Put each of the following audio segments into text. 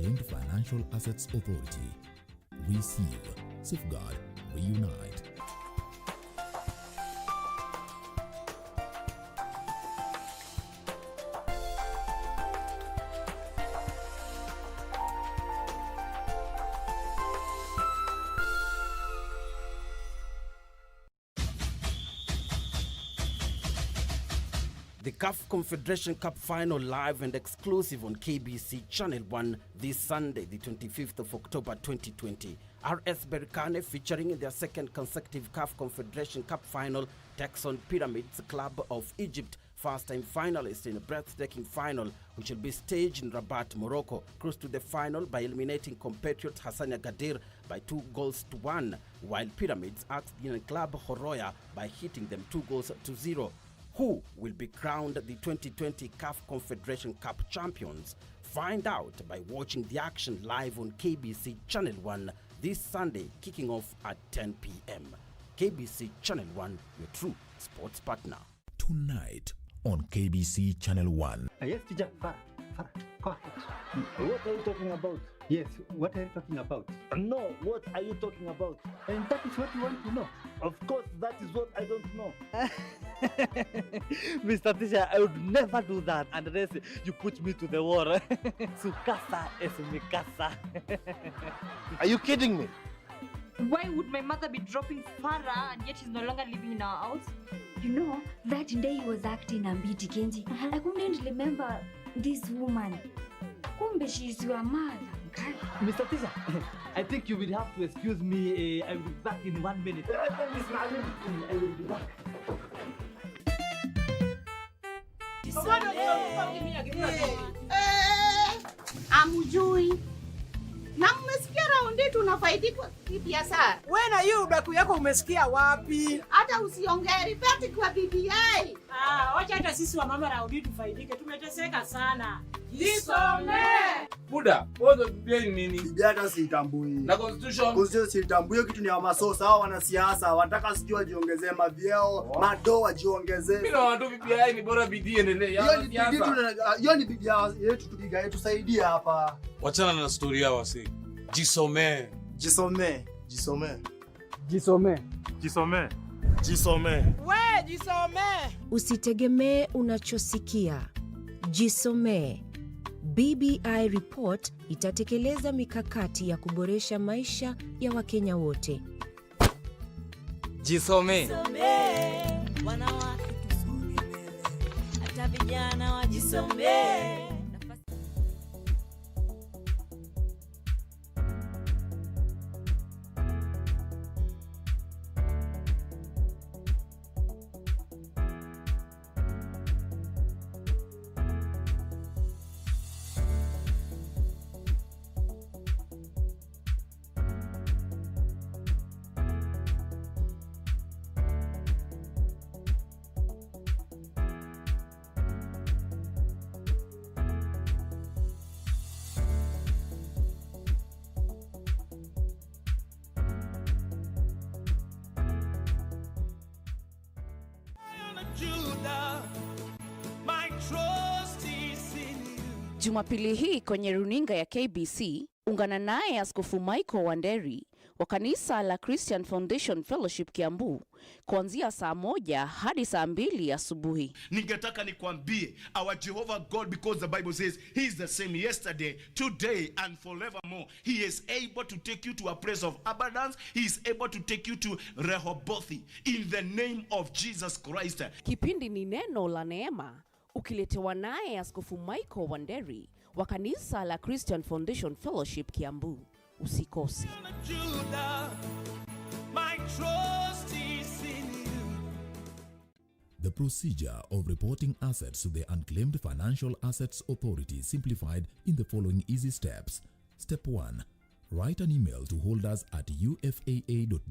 Unclaimed Financial Assets Authority. Receive, safeguard, reunite. The CAF Confederation Cup Final live and exclusive on KBC Channel 1 this Sunday, the 25th of October 2020. RS Berkane, featuring in their second consecutive CAF Confederation Cup Final, takes on Pyramids Club of Egypt, first-time finalists in a breathtaking final, which will be staged in Rabat, Morocco. Cruise to the final by eliminating compatriot Hassania Gadir by 2-1, while Pyramids axed the club Horoya by hitting them 2-0. Who will be crowned the 2020 CAF Confederation Cup champions? Find out by watching the action live on KBC Channel 1 this Sunday, kicking off at 10 p.m. KBC Channel 1, your true sports partner. Tonight on KBC Channel 1. Yes, teacher. Farah, go ahead. What are you talking about? Yes, what are you talking about? No, what are you talking about? And that is what you want to know. Of course, that is what I don't know. Mr. Teacher, I would never do that unless you put me to the war. Su casa es mi casa. Are you kidding me? Why would my mother be dropping Farah and yet she's no longer living in our house? You know, that day he was acting Ambiti Kenji. I couldn't remember this woman. Kumbe she is your mother. Mr. Teacher, I think you will have to excuse me. I will be back in 1 minute. I will be back. Amujui. Na mmesikia raundi tunafaidika biashara. Wewe na hiyo udaku yako umesikia wapi? Hata usiongee ripoti kwa BBI. Wacha hata sisi wa mama raundi tufaidike. Tumeteseka sana. Jisome. Buda, wewe BBI ni nini? BBI hata sitambui. Na constitution? Constitution sitambui, hiyo kitu ni ya masosa. Hao wanasiasa wanataka sijui wajiongezee mavyeo, madoa wajiongezee. Mimi na watu BBI ni bora bidii endelee. Hiyo ni BBI yetu, tupiga yetu saidia hapa. Wachana na story yao wasi. Jisome. Jisome. Jisome. Jisome. Jisome. Jisome. We, jisome. Usitegemee unachosikia. Jisome. BBI report itatekeleza mikakati ya kuboresha maisha ya Wakenya wote. Jisome. Wanawake tusonge mbele. Hata vijana wajisome. Jumapili hii kwenye runinga ya KBC, ungana naye Askofu Michael Wanderi wa kanisa la Christian Foundation Fellowship Kiambu kuanzia saa 1 hadi saa 2 asubuhi. Ningetaka nikwambie, our Jehovah God, because the Bible says he is the same yesterday, today and forevermore. He is able to take you to a place of abundance. He is able to take you to Rehoboth in the name of Jesus Christ. Kipindi ni neno la neema, ukiletewa naye Askofu Michael Wanderi wa kanisa la Christian Foundation Fellowship Kiambu. Usikose. The procedure of reporting assets to the Unclaimed Financial Assets Authority is simplified in the following easy steps. Step 1. Write an email to holders at ufaa.go.ke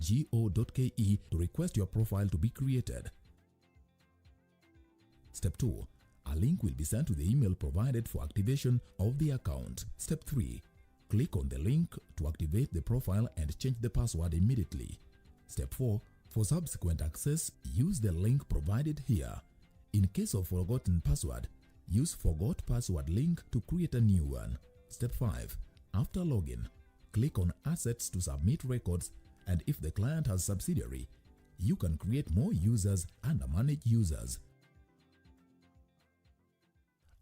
to request your profile to be created. Step 2. A link will be sent to the email provided for activation of the account. Step 3. Click on the link to activate the profile and change the password immediately. Step 4. For subsequent access, use the link provided here. In case of forgotten password, use forgot password link to create a new one. Step 5. After login, click on Assets to submit records, and if the client has subsidiary, you can create more users and manage users.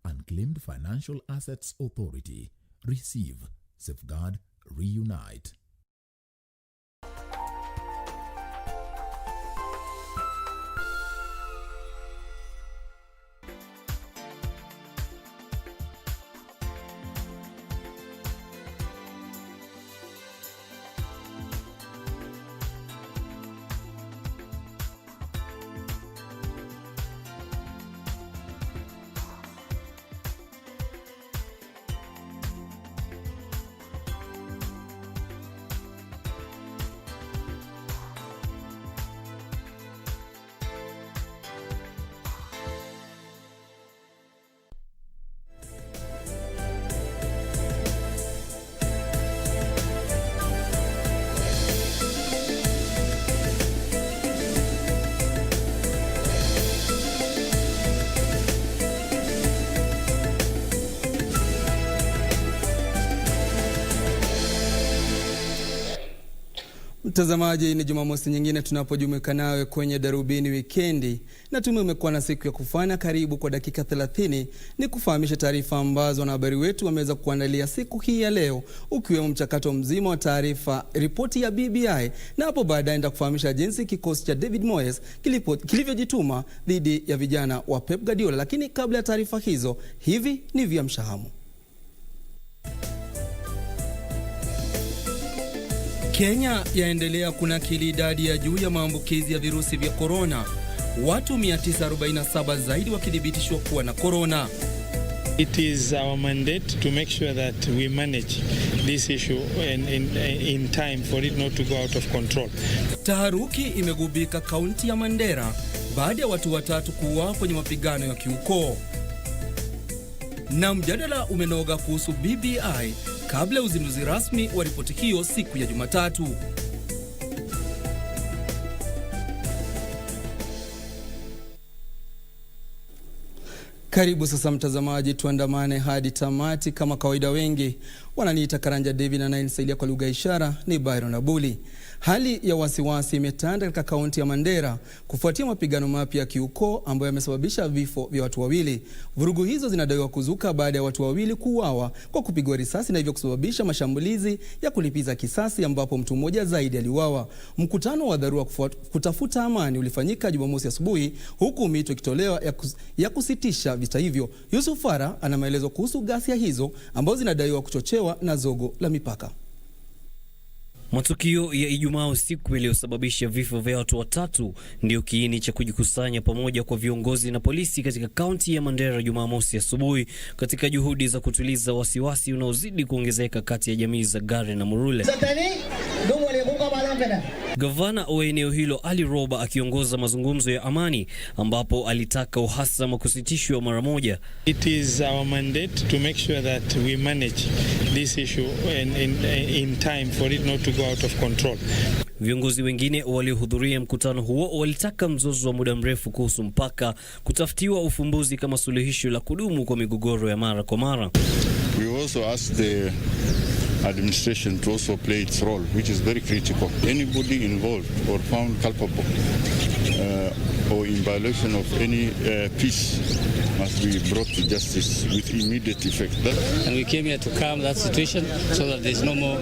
Unclaimed Financial Assets Authority. Receive, safeguard, reunite. Mtazamaji, ni Jumamosi nyingine tunapojumuika nawe kwenye Darubini Wikendi, na umekuwa na siku ya kufanya. Karibu kwa dakika 30 ni kufahamisha taarifa ambazo wanahabari wetu wameweza kuandalia siku hii ya leo, ukiwemo mchakato mzima wa taarifa, ripoti ya BBI, na hapo baadaye nitakufahamisha jinsi kikosi cha David Moyes kilivyojituma dhidi ya vijana wa Pep Guardiola. Lakini kabla ya taarifa hizo, hivi ni vya mshahamu. Kenya yaendelea kunakili idadi ya juu ya maambukizi ya virusi vya corona, watu 947 zaidi wakidhibitishwa kuwa na corona. It is our mandate to make sure that we manage this issue in time for it not to go out of control. Taharuki imegubika kaunti ya Mandera baada ya watu 3 kuuawa kwenye mapigano ya kiukoo. Na mjadala umenoga kuhusu BBI kabla uzinduzi rasmi wa ripoti hiyo siku ya Jumatatu. Karibu sasa mtazamaji, tuandamane hadi tamati. Kama kawaida, wengi wananiita Karanja David, na nanisaidia kwa lugha ishara ni Byron Abuli. Hali ya wasiwasi imetanda katika kaunti ya Mandera kufuatia mapigano mapya ya kiukoo ambayo yamesababisha vifo vya watu 2. Vurugu hizo zinadaiwa kuzuka baada ya watu 2 kuuawa kwa kupigwa risasi na hivyo kusababisha mashambulizi ya kulipiza kisasi ambapo mtu mmoja zaidi aliuawa. Mkutano wa dharura kutafuta amani ulifanyika Jumamosi asubuhi, huku mito ikitolewa ya kusitisha vita hivyo. Yusuf Farah ana maelezo kuhusu ghasia hizo ambazo zinadaiwa kuchochewa na zogo la mipaka. Matukio ya Ijumaa usiku yaliyosababisha vifo vya watu 3 ndio kiini cha kujikusanya pamoja kwa viongozi na polisi katika kaunti ya Mandera Jumamosi asubuhi katika juhudi za kutuliza wasiwasi unaozidi kuongezeka kati ya jamii za Gare na Murule. Gavana wa eneo hilo Ali Roba akiongoza mazungumzo ya amani ambapo alitaka uhasama kusitishwa mara moja. It is our mandate to make sure that we manage this issue in time for it not to go out of control. Viongozi wengine waliohudhuria mkutano huo walitaka mzozo wa muda mrefu kuhusu mpaka kutafutiwa ufumbuzi kama suluhisho la kudumu kwa migogoro ya mara kwa mara. We also asked the administration to also play its role, which is very critical. Anybody involved or found culpable or in violation of any peace must be brought to justice with immediate effect. And we came here to calm that situation so that there's no more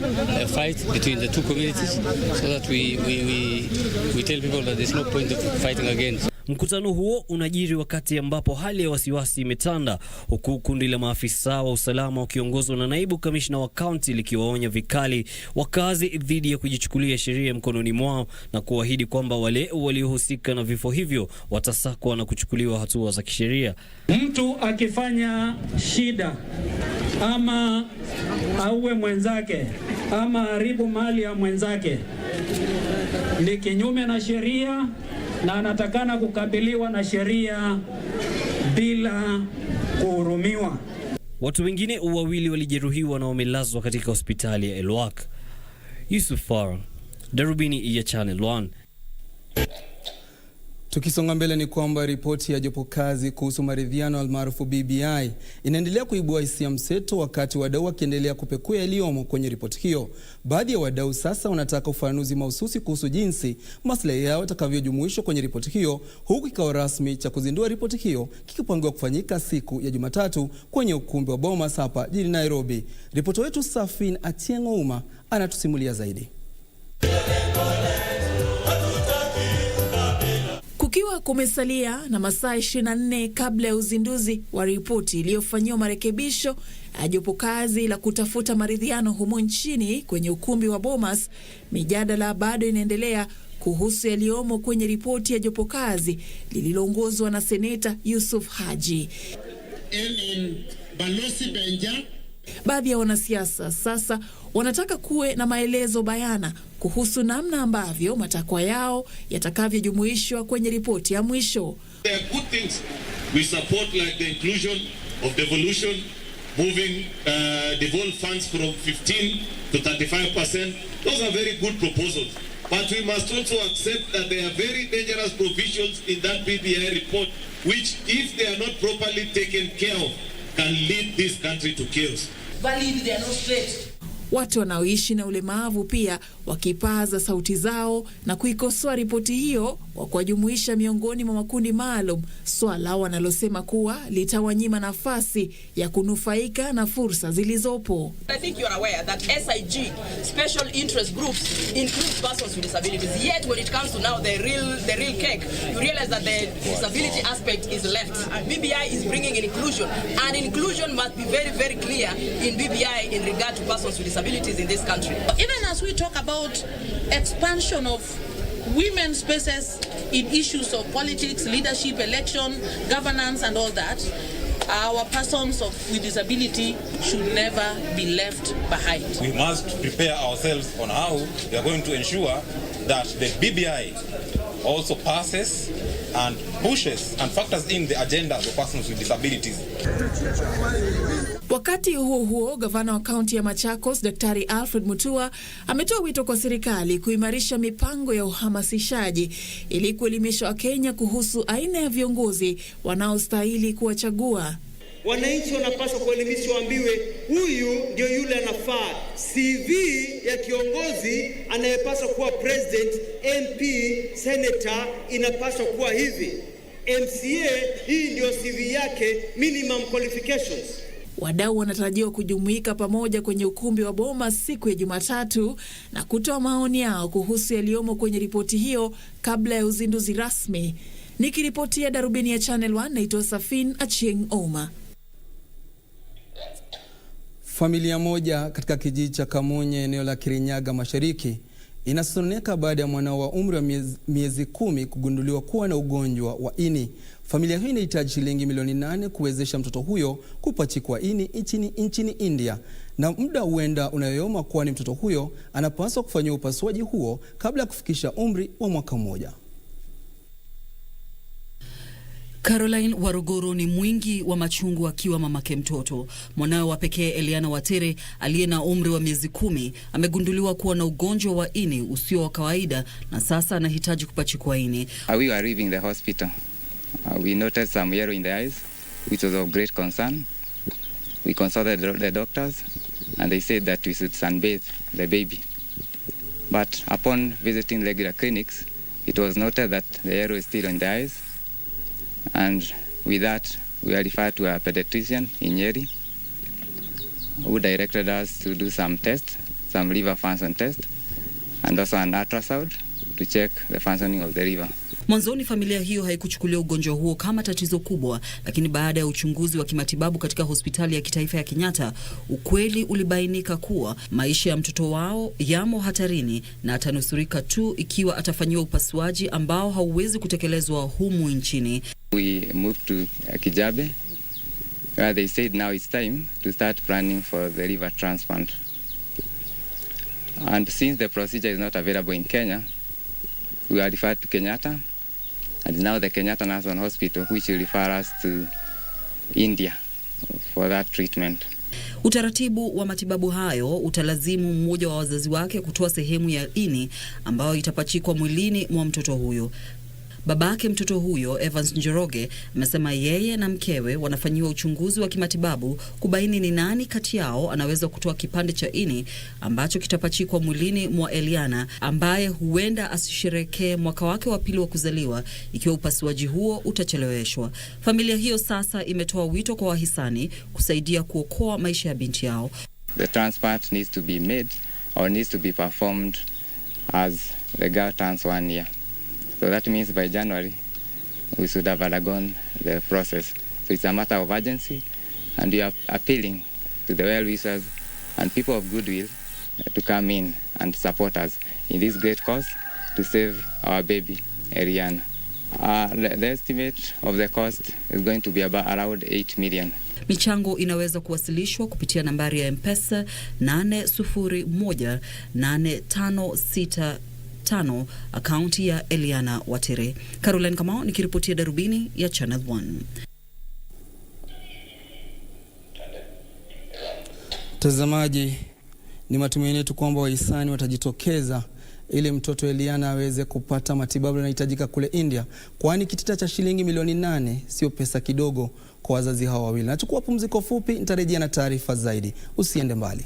fight between the two communities, so that we tell people that there's no point of fighting again. Mkutano huo unajiri wakati ambapo hali ya wasiwasi imetanda, huku kundi la maafisa wa usalama wakiongozwa na naibu kamishna wa kaunti likiwaonya vikali wakazi dhidi ya kujichukulia sheria mkononi mwao na kuahidi kwamba wale waliohusika na vifo hivyo watasakwa na kuchukuliwa hatua za kisheria. Mtu akifanya shida ama auwe mwenzake ama haribu mali ya mwenzake ni kinyume na sheria na anatakana kukabiliwa na sheria bila kuhurumiwa. Watu wengine 2 walijeruhiwa na wamelazwa katika hospitali ya Elwak. Yusuf Farah, Darubini ya Channel 1. Tukisonga mbele ni kwamba ripoti ya jopo kazi kuhusu maridhiano almaarufu BBI inaendelea kuibua hisia mseto, wakati wadau wakiendelea kupekua yaliyomo kwenye ripoti hiyo. Baadhi ya wadau sasa wanataka ufafanuzi mahususi kuhusu jinsi maslahi yao yatakavyojumuishwa kwenye ripoti hiyo, huku kikao rasmi cha kuzindua ripoti hiyo kikipangiwa kufanyika siku ya Jumatatu kwenye ukumbi wa Bomas hapa jijini Nairobi. Ripoti wetu Safin Atieno Uma anatusimulia zaidi. Kukiwa kumesalia na masaa 24 kabla ya uzinduzi wa ripoti iliyofanyiwa marekebisho ya jopo kazi la kutafuta maridhiano humo nchini kwenye ukumbi wa Bomas, mijadala bado inaendelea kuhusu yaliyomo kwenye ripoti ya jopo kazi lililoongozwa na Seneta Yusuf Haji. Baadhi ya wanasiasa sasa wanataka kuwe na maelezo bayana kuhusu namna ambavyo matakwa yao yatakavyojumuishwa kwenye ripoti ya mwisho. There are good things we support, like the inclusion of devolution, moving devolved funds from 15 to 35%. Those are very good proposals. But we must also accept that there are very dangerous provisions in that BBI report, which, if they are not properly taken care of, can lead this country to chaos. Valid, they are not straight. Watu wanaoishi na ulemavu pia wakipaza sauti zao na kuikosoa ripoti hiyo kwa kuwajumuisha miongoni mwa makundi maalum, swala wanalosema kuwa litawanyima nafasi ya kunufaika na fursa zilizopo. I think you are aware that SIG, special interest groups, include persons with disabilities. Yet when it comes to now the real cake, you realize that the disability aspect is left. BBI is bringing inclusion, and inclusion must be very, very clear in BBI in regard to persons with disabilities in this country. Even as we talk about expansion of women's spaces in issues of politics, leadership, election, governance and all that, our persons with disability should never be left behind. We must prepare ourselves on how we are going to ensure that the BBI also passes and pushes and factors in the agendas of persons with disabilities. Wakati huo gavana wa kaunti ya Machakos Daktari Alfred Mutua ametoa wito kwa serikali kuimarisha mipango ya uhamasishaji ili kuelimisha Wakenya kuhusu aina ya viongozi wanaostahili kuwachagua. Wananchi wanapaswa kuelimishwa, waambiwe huyu ndio yule anafaa. CV ya kiongozi anayepaswa kuwa president, MP, senator inapaswa kuwa hivi. MCA hii ndio CV yake, minimum qualifications. Wadau wanatarajiwa kujumuika pamoja kwenye ukumbi wa Bomas siku ya Jumatatu na kutoa maoni yao kuhusu yaliyomo kwenye ripoti hiyo kabla ya uzinduzi rasmi. Nikiripotia Darubini ya Channel 1, naitwa Safin Achieng Oma. Familia moja katika kijiji cha Kamunye eneo la Kirinyaga Mashariki inasononeka baada ya mwanao wa umri wa miezi 10 kugunduliwa kuwa na ugonjwa wa ini. Familia hii inahitaji shilingi milioni 8 kuwezesha mtoto huyo kupachikwa ini nchini India, na muda huenda unayoyoma kuwa ni mtoto huyo anapaswa kufanyiwa upasuaji huo kabla ya kufikisha umri wa mwaka mmoja. Caroline Waruguru ni mwingi wa machungu akiwa mamake mtoto. Mwanawe wa pekee Eliana Watere aliye na umri wa miezi 10 amegunduliwa kuwa na ugonjwa wa ini usio wa kawaida na sasa anahitaji kupachikwa ini. We were arriving the hospital. We noticed some yellow in the eyes, which was of great concern. We consulted the doctors and they said that we should sunbathe the baby. But upon visiting regular clinics, it was noted that the yellow is still in the eyes. And with that, we are referred to a pediatrician in Nyeri, who directed us to do some tests, some liver function tests, and also an ultrasound to check the functioning of the liver. Mwanzoni familia hiyo haikuchukulia ugonjwa huo kama tatizo kubwa, lakini baada ya uchunguzi wa kimatibabu katika hospitali ya kitaifa ya Kenyatta, ukweli ulibainika kuwa maisha ya mtoto wao yamo hatarini na atanusurika tu ikiwa atafanyiwa upasuaji ambao hauwezi kutekelezwa humu nchini. We moved to Kijabe, where they said now it's time to start planning for the liver transplant. And since the procedure is not available in Kenya, we are referred to Kenyatta, and now the Kenyatta National Hospital, which will refer us to India for that treatment. Utaratibu wa matibabu hayo utalazimu mmoja wa wazazi wake kutoa sehemu ya ini ambayo itapachikwa mwilini mwa mtoto huyo. Babake mtoto huyo, Evans Njoroge, amesema yeye na mkewe wanafanyiwa uchunguzi wa kimatibabu kubaini ni nani kati yao anaweza kutoa kipande cha ini ambacho kitapachikwa mwilini mwa Eliana, ambaye huenda asisherekee mwaka wake wa pili wa kuzaliwa ikiwa upasuaji huo utacheleweshwa. Familia hiyo sasa imetoa wito kwa wahisani kusaidia kuokoa maisha ya binti yao. The transplant needs to be made or needs to be performed as the girl turns 1 year. So that means by January we should have undergone the process. So it's a matter of urgency, and we are appealing to the well-wishers and people of goodwill to come in and support us in this great cause to save our baby, Eliana. The estimate of the cost is going to be about around 8 million. Michango inaweza kuwasilishwa kupitia nambari ya M-Pesa 8018565, akaunti ya Eliana Watere. Caroline Kamau nikiripotia Darubini ya Channel 1. Tazamaji, ni matumaini yetu kwamba wahisani watajitokeza ili mtoto Eliana aweze kupata matibabu yanayohitajika kule India, kwani kitita cha shilingi milioni 8 sio pesa kidogo kwa wazazi hao wawili. Nachukua pumziko fupi, nitarejea na taarifa zaidi. Usiende mbali.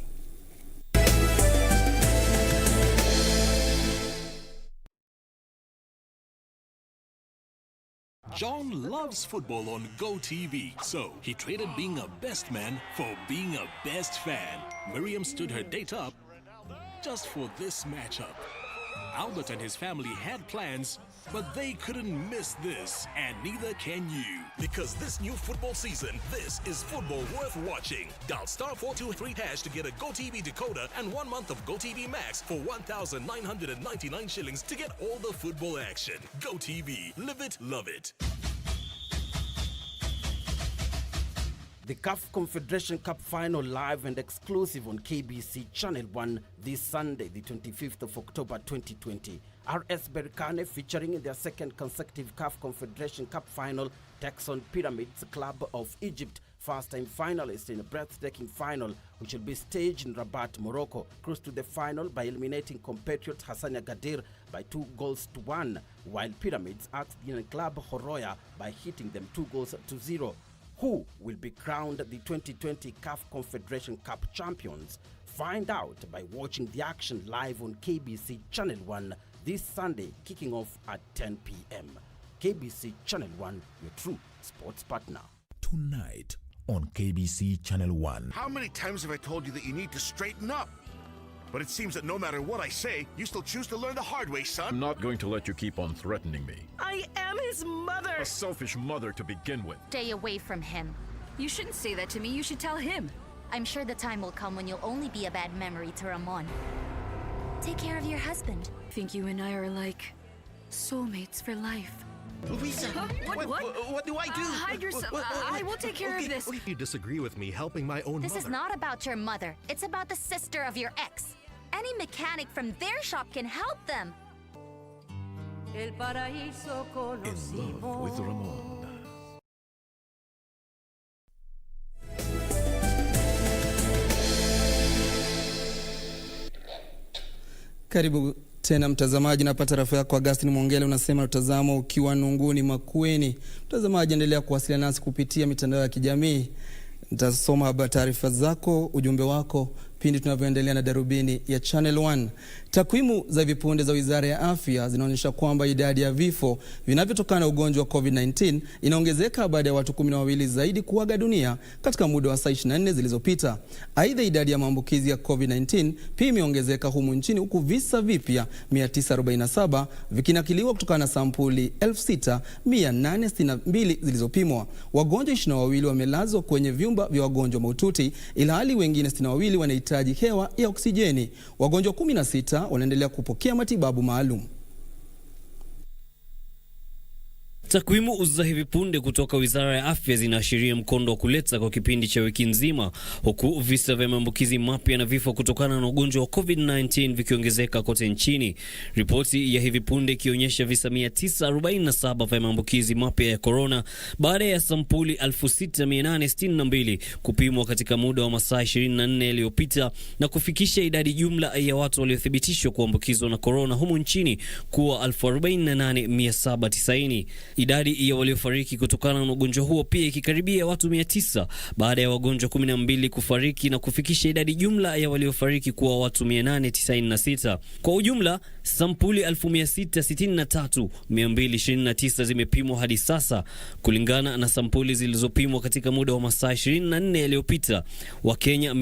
John loves football on GoTV, so he traded being a best man for being a best fan. Miriam stood her date up just for this matchup. Albert and his family had plans, but they couldn't miss this, and neither can you. Because this new football season, this is football worth watching. Dial *423# to get a GoTV decoder and 1 month of GoTV Max for 1,999 shillings to get all the football action. GoTV, live it, love it. The CAF Confederation Cup Final live and exclusive on KBC Channel 1 this Sunday, the 25th of October 2020. RS Berkane, featuring in their second consecutive CAF Confederation Cup Final, takes on Pyramids Club of Egypt, first-time finalists in a breathtaking final, which will be staged in Rabat, Morocco. Cruise to the final by eliminating compatriot Hassania Gadir by 2-1, while Pyramids axed the club Horoya by hitting them 2-0. Who will be crowned the 2020 CAF Confederation Cup champions? Find out by watching the action live on KBC Channel 1 this Sunday, kicking off at 10 p.m. KBC Channel 1, your true sports partner. Tonight on KBC Channel 1. How many times have I told you that you need to straighten up? But it seems that no matter what I say, you still choose to learn the hard way, son. I'm not going to let you keep on threatening me. I am his mother. A selfish mother to begin with. Stay away from him. You shouldn't say that to me. You should tell him. I'm sure the time will come when you'll only be a bad memory to Ramon. Take care of your husband. I think you and I are like soulmates for life. Louisa, what do I do? Hide yourself. I will take care of this. If you disagree with me helping my own This mother. is not about your mother. It's about the sister of your ex. Any mechanic from their shop can help them. In love with Ramon. Karibu tena mtazamaji, napata rafu yako Augustine Mwongele, unasema utazamo ukiwa Nunguni Makueni. Mtazamaji, endelea kuwasiliana nasi kupitia mitandao ya kijamii. Nitasoma taarifa zako, ujumbe wako pindi tunavyoendelea na Darubini ya Channel 1. Takwimu za hivi punde za Wizara ya Afya zinaonyesha kwamba idadi ya vifo vinavyotokana na ugonjwa wa COVID-19 inaongezeka baada ya watu 12 zaidi kuaga dunia katika muda wa saa 24 zilizopita. Aidha, idadi ya maambukizi ya COVID-19 pia imeongezeka humu nchini, huku visa vipya 947 vikinakiliwa kutokana na sampuli 6862 zilizopimwa. Wagonjwa 22 wamelazwa kwenye vyumba vya wagonjwa mahututi, ilhali wengine 62 wanahitaji hewa ya oksijeni. Wagonjwa 16 wanaendelea kupokea matibabu maalum. Takwimu za hivi punde kutoka Wizara ya Afya zinaashiria mkondo wa kuleta kwa kipindi cha wiki nzima, huku visa vya maambukizi mapya na vifo kutokana na ugonjwa wa COVID-19 vikiongezeka kote nchini. Ripoti ya hivi punde ikionyesha visa 947 vya maambukizi mapya ya corona baada ya sampuli 6862 kupimwa katika muda wa masaa 24 yaliyopita, na kufikisha idadi jumla ya watu waliothibitishwa kuambukizwa na corona humu nchini kuwa 48790. Idadi ya waliofariki kutokana na ugonjwa huo pia ikikaribia watu 900 baada ya wagonjwa 12 kufariki, na kufikisha idadi jumla ya waliofariki kuwa watu 896. Kwa ujumla, sampuli 1663,229 zimepimwa hadi sasa. Kulingana na sampuli zilizopimwa katika muda wa masaa 24 yaliyopita, Wakenya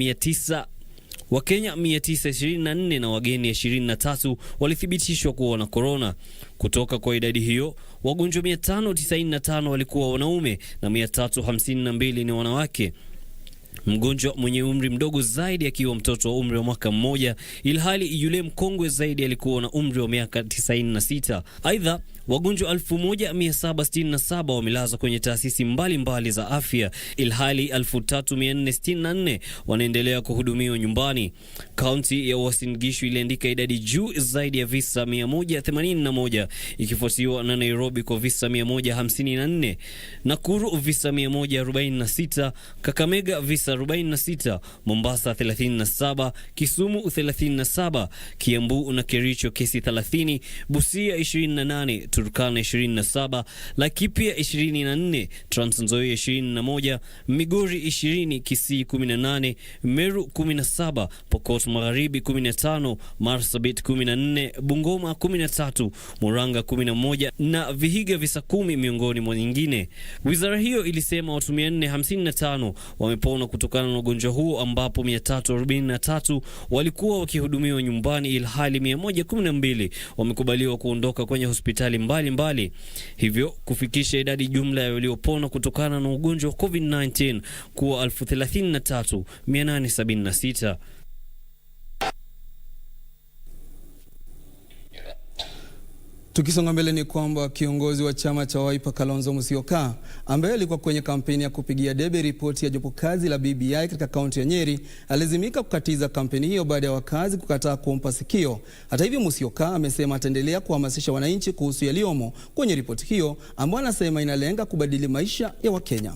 924 na wageni 23 walithibitishwa kuwa na corona. Kutoka kwa idadi hiyo, wagonjwa 595 walikuwa wanaume na 352 ni wanawake. Mgonjwa mwenye umri mdogo zaidi akiwa mtoto wa umri wa mwaka mmoja, ilhali yule mkongwe zaidi alikuwa na umri wa miaka 96. Aidha, wagonjwa 1767 wamelazwa kwenye taasisi mbalimbali za afya, ilhali 3464 wanaendelea kuhudumiwa nyumbani. Kaunti ya Uasin Gishu iliandika idadi juu zaidi ya visa 181, ikifuatiwa na Nairobi kwa visa 154, Nakuru visa 146, Kakamega visa 46, Mombasa 37, Kisumu 37, Kiambu na Kericho kesi 30, Busia 28, Turkana 27, Laikipia 24, Trans Nzoia 21, Migori 20, Kisii 18, Meru 17, Pokot Magharibi 15, Marsabit 14, Bungoma 13, Muranga 11 na Vihiga visa 10 miongoni mwa nyingine. Wizara hiyo ilisema watu 455 wamepona kutokana na ugonjwa huo, ambapo 343 walikuwa wakihudumiwa nyumbani, ilhali 112 wamekubaliwa kuondoka kwenye hospitali mbalimbali, hivyo kufikisha idadi jumla ya waliopona kutokana na ugonjwa wa COVID-19 kuwa 33,876. Tukisonga mbele ni kwamba kiongozi wa chama cha Wiper Kalonzo Musyoka, ambaye alikuwa kwenye kampeni ya kupigia debe ripoti ya jopo kazi la BBI katika kaunti ya Nyeri, alazimika kukatiza kampeni hiyo baada ya wakazi kukataa kumpa sikio. Hata hivyo, Musyoka amesema ataendelea kuhamasisha wananchi kuhusu yaliyomo kwenye ripoti hiyo, ambayo anasema inalenga kubadili maisha ya Wakenya.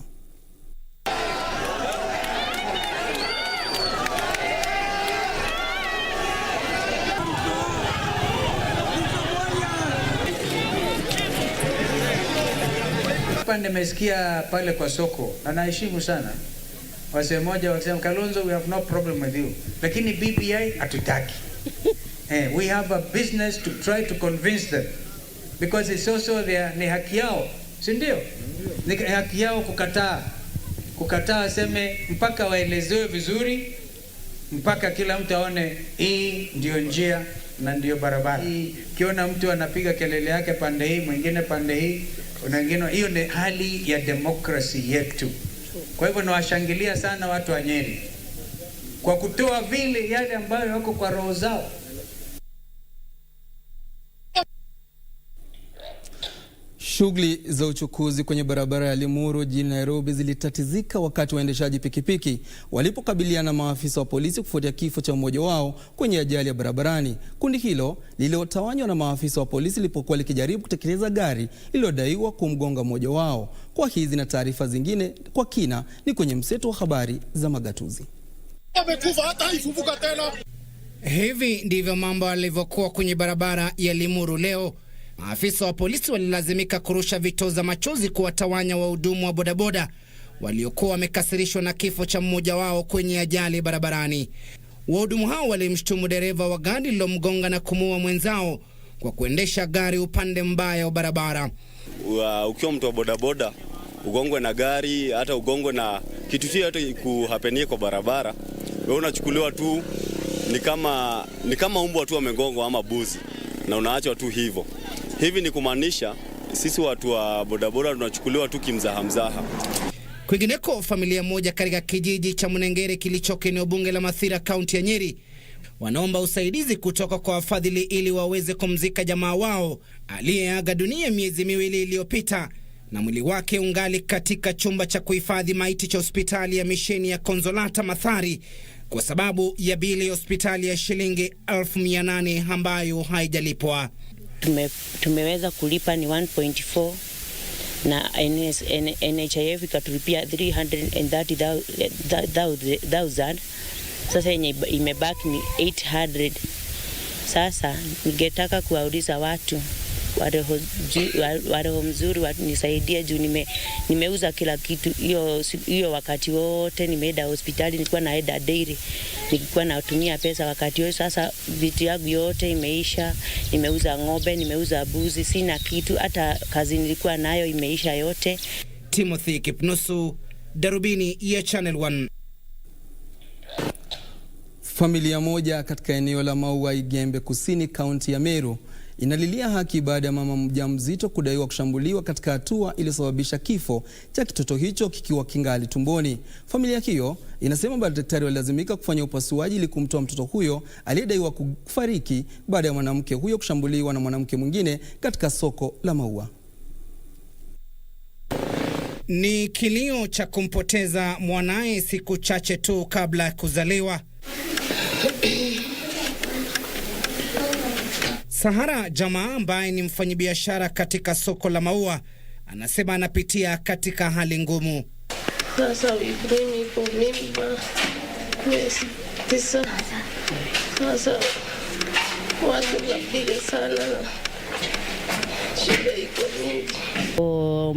Nimesikia pale kwa soko na naheshimu sana wase moja wakisema, Kalonzo, we have no problem with you, lakini BBI hatutaki. We have a business to try to convince them because it's also ni haki yao, si ndio? Ni haki yao kukataa seme, mpaka waelezewe vizuri, mpaka kila mtu aone hii ndio njia na ndio barabara. Kiona mtu anapiga kelele yake pande hii, mwingine pande hii, wengine, hiyo ni hali ya demokrasi yetu. Kwa hivyo nawashangilia sana watu wa Nyeri kwa kutoa vile yale ambayo yako kwa roho zao. Shughuli za uchukuzi kwenye barabara ya Limuru jijini Nairobi zilitatizika wakati waendeshaji pikipiki walipokabiliana na maafisa wa polisi kufuatia kifo cha mmoja wao kwenye ajali ya barabarani. Kundi hilo lililotawanywa na maafisa wa polisi lilipokuwa likijaribu kutekeleza gari lililodaiwa kumgonga mmoja wao. Kwa hizi na taarifa zingine kwa kina ni kwenye mseto wa habari za magatuzi. Hivi ndivyo mambo yalivyokuwa kwenye barabara ya Limuru leo. Maafisa wa polisi walilazimika kurusha vitoza machozi kuwatawanya wahudumu wa bodaboda waliokuwa wamekasirishwa na kifo cha mmoja wao kwenye ajali barabarani. Wahudumu hao walimshtumu dereva wa gari lilomgonga na kumuua mwenzao kwa kuendesha gari upande mbaya wa barabara. Ukiwa mtu wa bodaboda, ugongwe na gari, hata ugongwe na kitu chochote kuhapenia kwa barabara, wewe unachukuliwa tu ni kama mbwa tu amegongwa ama buzi, na unaachwa tu hivyo. Hivi ni kumaanisha sisi watu wa bodaboda tunachukuliwa tu kimzaha. Kwingineko, familia moja katika kijiji cha Munengere kilichoko eneo bunge la Mathira, kaunti ya Nyeri, wanaomba usaidizi kutoka kwa wafadhili ili waweze kumzika jamaa wao aliyeaga dunia miezi miwili iliyopita na mwili wake ungali katika chumba cha kuhifadhi maiti cha hospitali ya misheni ya Konsolata Mathari kwa sababu ya bili ya hospitali ya shilingi 800 ambayo haijalipwa. Tumeweza kulipa ni 1.4 na NHIF ikatulipia 330,000. Sasa yenye imebaki ni 800. Sasa ningetaka kuwauliza watu wa roho mzuri nisaidie juu nimeuza kila kitu. Hiyo wakati wote nimeenda hospitali, nilikuwa naenda daily, nilikuwa natumia pesa wakati wote. Sasa vitu yangu yote imeisha, nimeuza ng'ombe, nimeuza buzi, sina kitu, hata kazi nilikuwa nayo imeisha yote. Timothy Kipnusu, Darubini ya Channel 1. Familia moja katika eneo la Maua Igembe Kusini, kaunti ya Meru inalilia haki baada ya mama mjamzito kudaiwa kushambuliwa katika hatua iliyosababisha kifo cha kitoto hicho kikiwa kingali tumboni. Familia hiyo inasema madaktari walilazimika kufanya upasuaji ili kumtoa mtoto huyo aliyedaiwa kufariki baada ya mwanamke huyo kushambuliwa na mwanamke mwingine katika soko la Maua. Ni kilio cha kumpoteza mwanae siku chache tu kabla ya kuzaliwa. Sahara Jamaa ambaye ni mfanyabiashara katika soko la Maua anasema anapitia katika hali ngumu. Sasa wibrini kwa mimba miezi 9. Sasa watu napiga sana na shida iko mingi.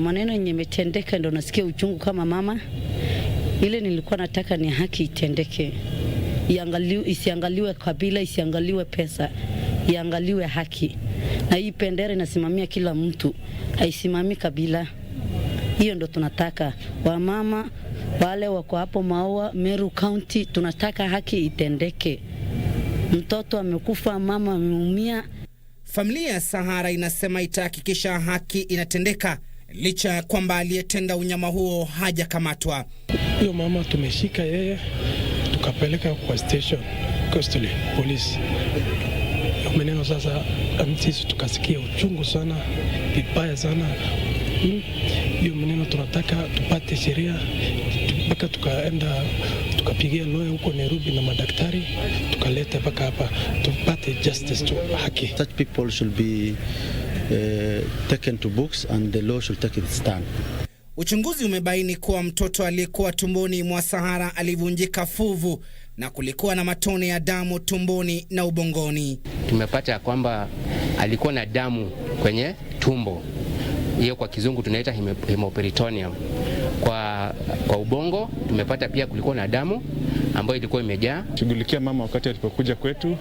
Maneno yenye imetendeka ndo nasikia uchungu kama mama. Ile nilikuwa nataka ni haki itendeke. Isiangaliwe kabila, isiangaliwe pesa, iangaliwe haki. Na hii bendera inasimamia kila mtu, haisimami kabila. Hiyo ndo tunataka. Wamama wale wako hapo Maua, Meru County, tunataka haki itendeke. Mtoto amekufa, mama ameumia. Familia ya Sahara inasema itahakikisha haki inatendeka licha ya kwamba aliyetenda unyama huo hajakamatwa. Hiyo mama tumeshika yeye tukapeleka kwa station custody police. Maneno sasa sisi tukasikia uchungu sana, vibaya sana. Hiyo maneno tunataka tupate sheria, mpaka tukaenda tukapigia lawyer huko Nairobi na madaktari, tukaleta mpaka hapa tupate justice to haki. Such people should be taken to books and the law should take its stand. Uchunguzi umebaini kuwa mtoto aliyekuwa tumboni mwa Sahara alivunjika fuvu na kulikuwa na matone ya damu tumboni na ubongoni. Tumepata kwamba alikuwa na damu kwenye tumbo. Hiyo kwa kizungu tunaita hemoperitoneum. Kwa ubongo tumepata pia kulikuwa na damu ambayo ilikuwa imejaa. Shughulikia mama wakati alipokuja kwetu,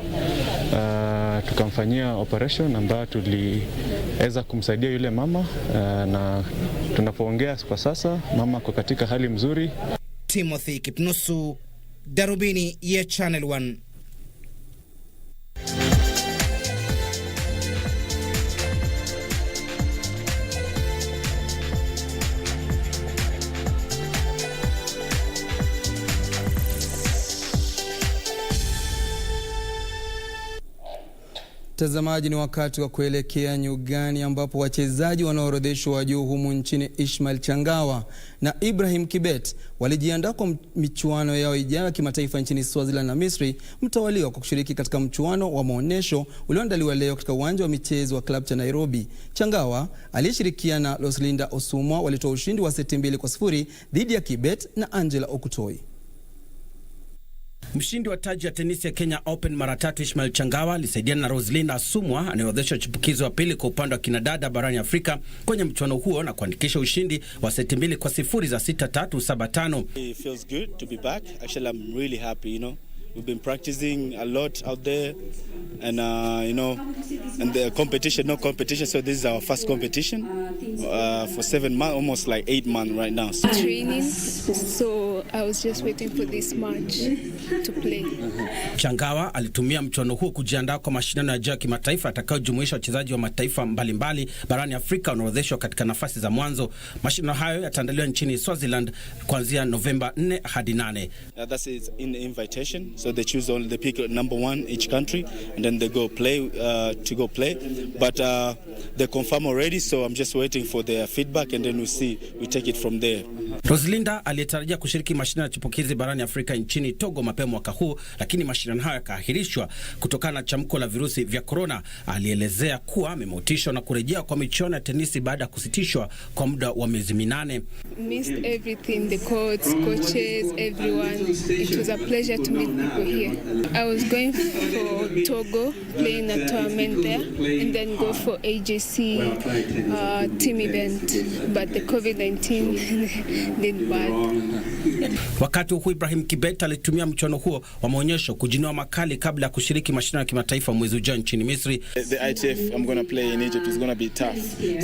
tukamfanyia operation ambayo tuliweza kumsaidia yule mama, na tunapoongea kwa sasa mama kwa katika hali mzuri. Timothy Kipnusu, Darubini ya Channel 1. Tazamaji, ni wakati wa kuelekea nyugani ambapo wachezaji wanaorodheshwa wa juu humu nchini Ishmael Changawa na Ibrahim Kibet walijiandaa kwa michuano yao ijayo kimataifa nchini Swaziland na Misri mtawaliwa kwa kushiriki katika mchuano wa maonesho ulioandaliwa leo katika uwanja wa michezo wa club cha Nairobi. Changawa aliyeshirikiana na Loslinda Osumwa walitoa ushindi wa seti 2-0 dhidi ya Kibet na Angela Okutoi. Mshindi wa taji ya tenisi ya Kenya Open mara 3 Ishmael Changawa alisaidiana na Rosalinda Asumwa anayeorodheshwa chipukizi wa pili kwa upande wa kinadada barani Afrika kwenye mchuano huo na kuandikisha ushindi wa seti 2-0 za 6-3, 7-5. It feels good to be back. Actually, I'm really happy, you know. We've been practicing a lot out there, and you know, and the competition, no competition. So this is our first competition for 7 months, almost like 8 months right now. Training, so I was just waiting for this match to play. Changawa alitumia mchuano huo kujiandaa kwa mashindano ya juu kimataifa atakayojumuisha wachezaji wa mataifa mbalimbali barani Afrika wanaorodheshwa katika nafasi za mwanzo. Mashindano hayo yataandaliwa nchini Swaziland kuanzia Novemba 4 hadi 8. That's in the invitation. so they choose only, they pick number 1 each country, and then they go play But they confirm already, so I'm just waiting for their feedback, and then we take it from there. Rosalinda aliyetarajia kushiriki mashindano ya chipukizi barani Afrika nchini Togo mapema mwaka huu, lakini mashindano hayo yakaahirishwa kutokana na chamko la virusi vya corona. Alielezea kuwa amemotishwa na kurejea kwa michuano ya tenisi baada ya kusitishwa kwa muda wa miezi 8. Missed everything, the coaches, everyone. It was a pleasure to meet people here. I was going for Togo, playing a tournament there, and then go for AJC team event, but the COVID-19 did bad. Wakati huu Ibrahim Kibet alitumia mchuano huo wa maonyesho kujinoa makali kabla ya kushiriki mashindano ya kimataifa mwezi ujao nchini Misri. The ITF I'm going to play in Egypt is going to be tough.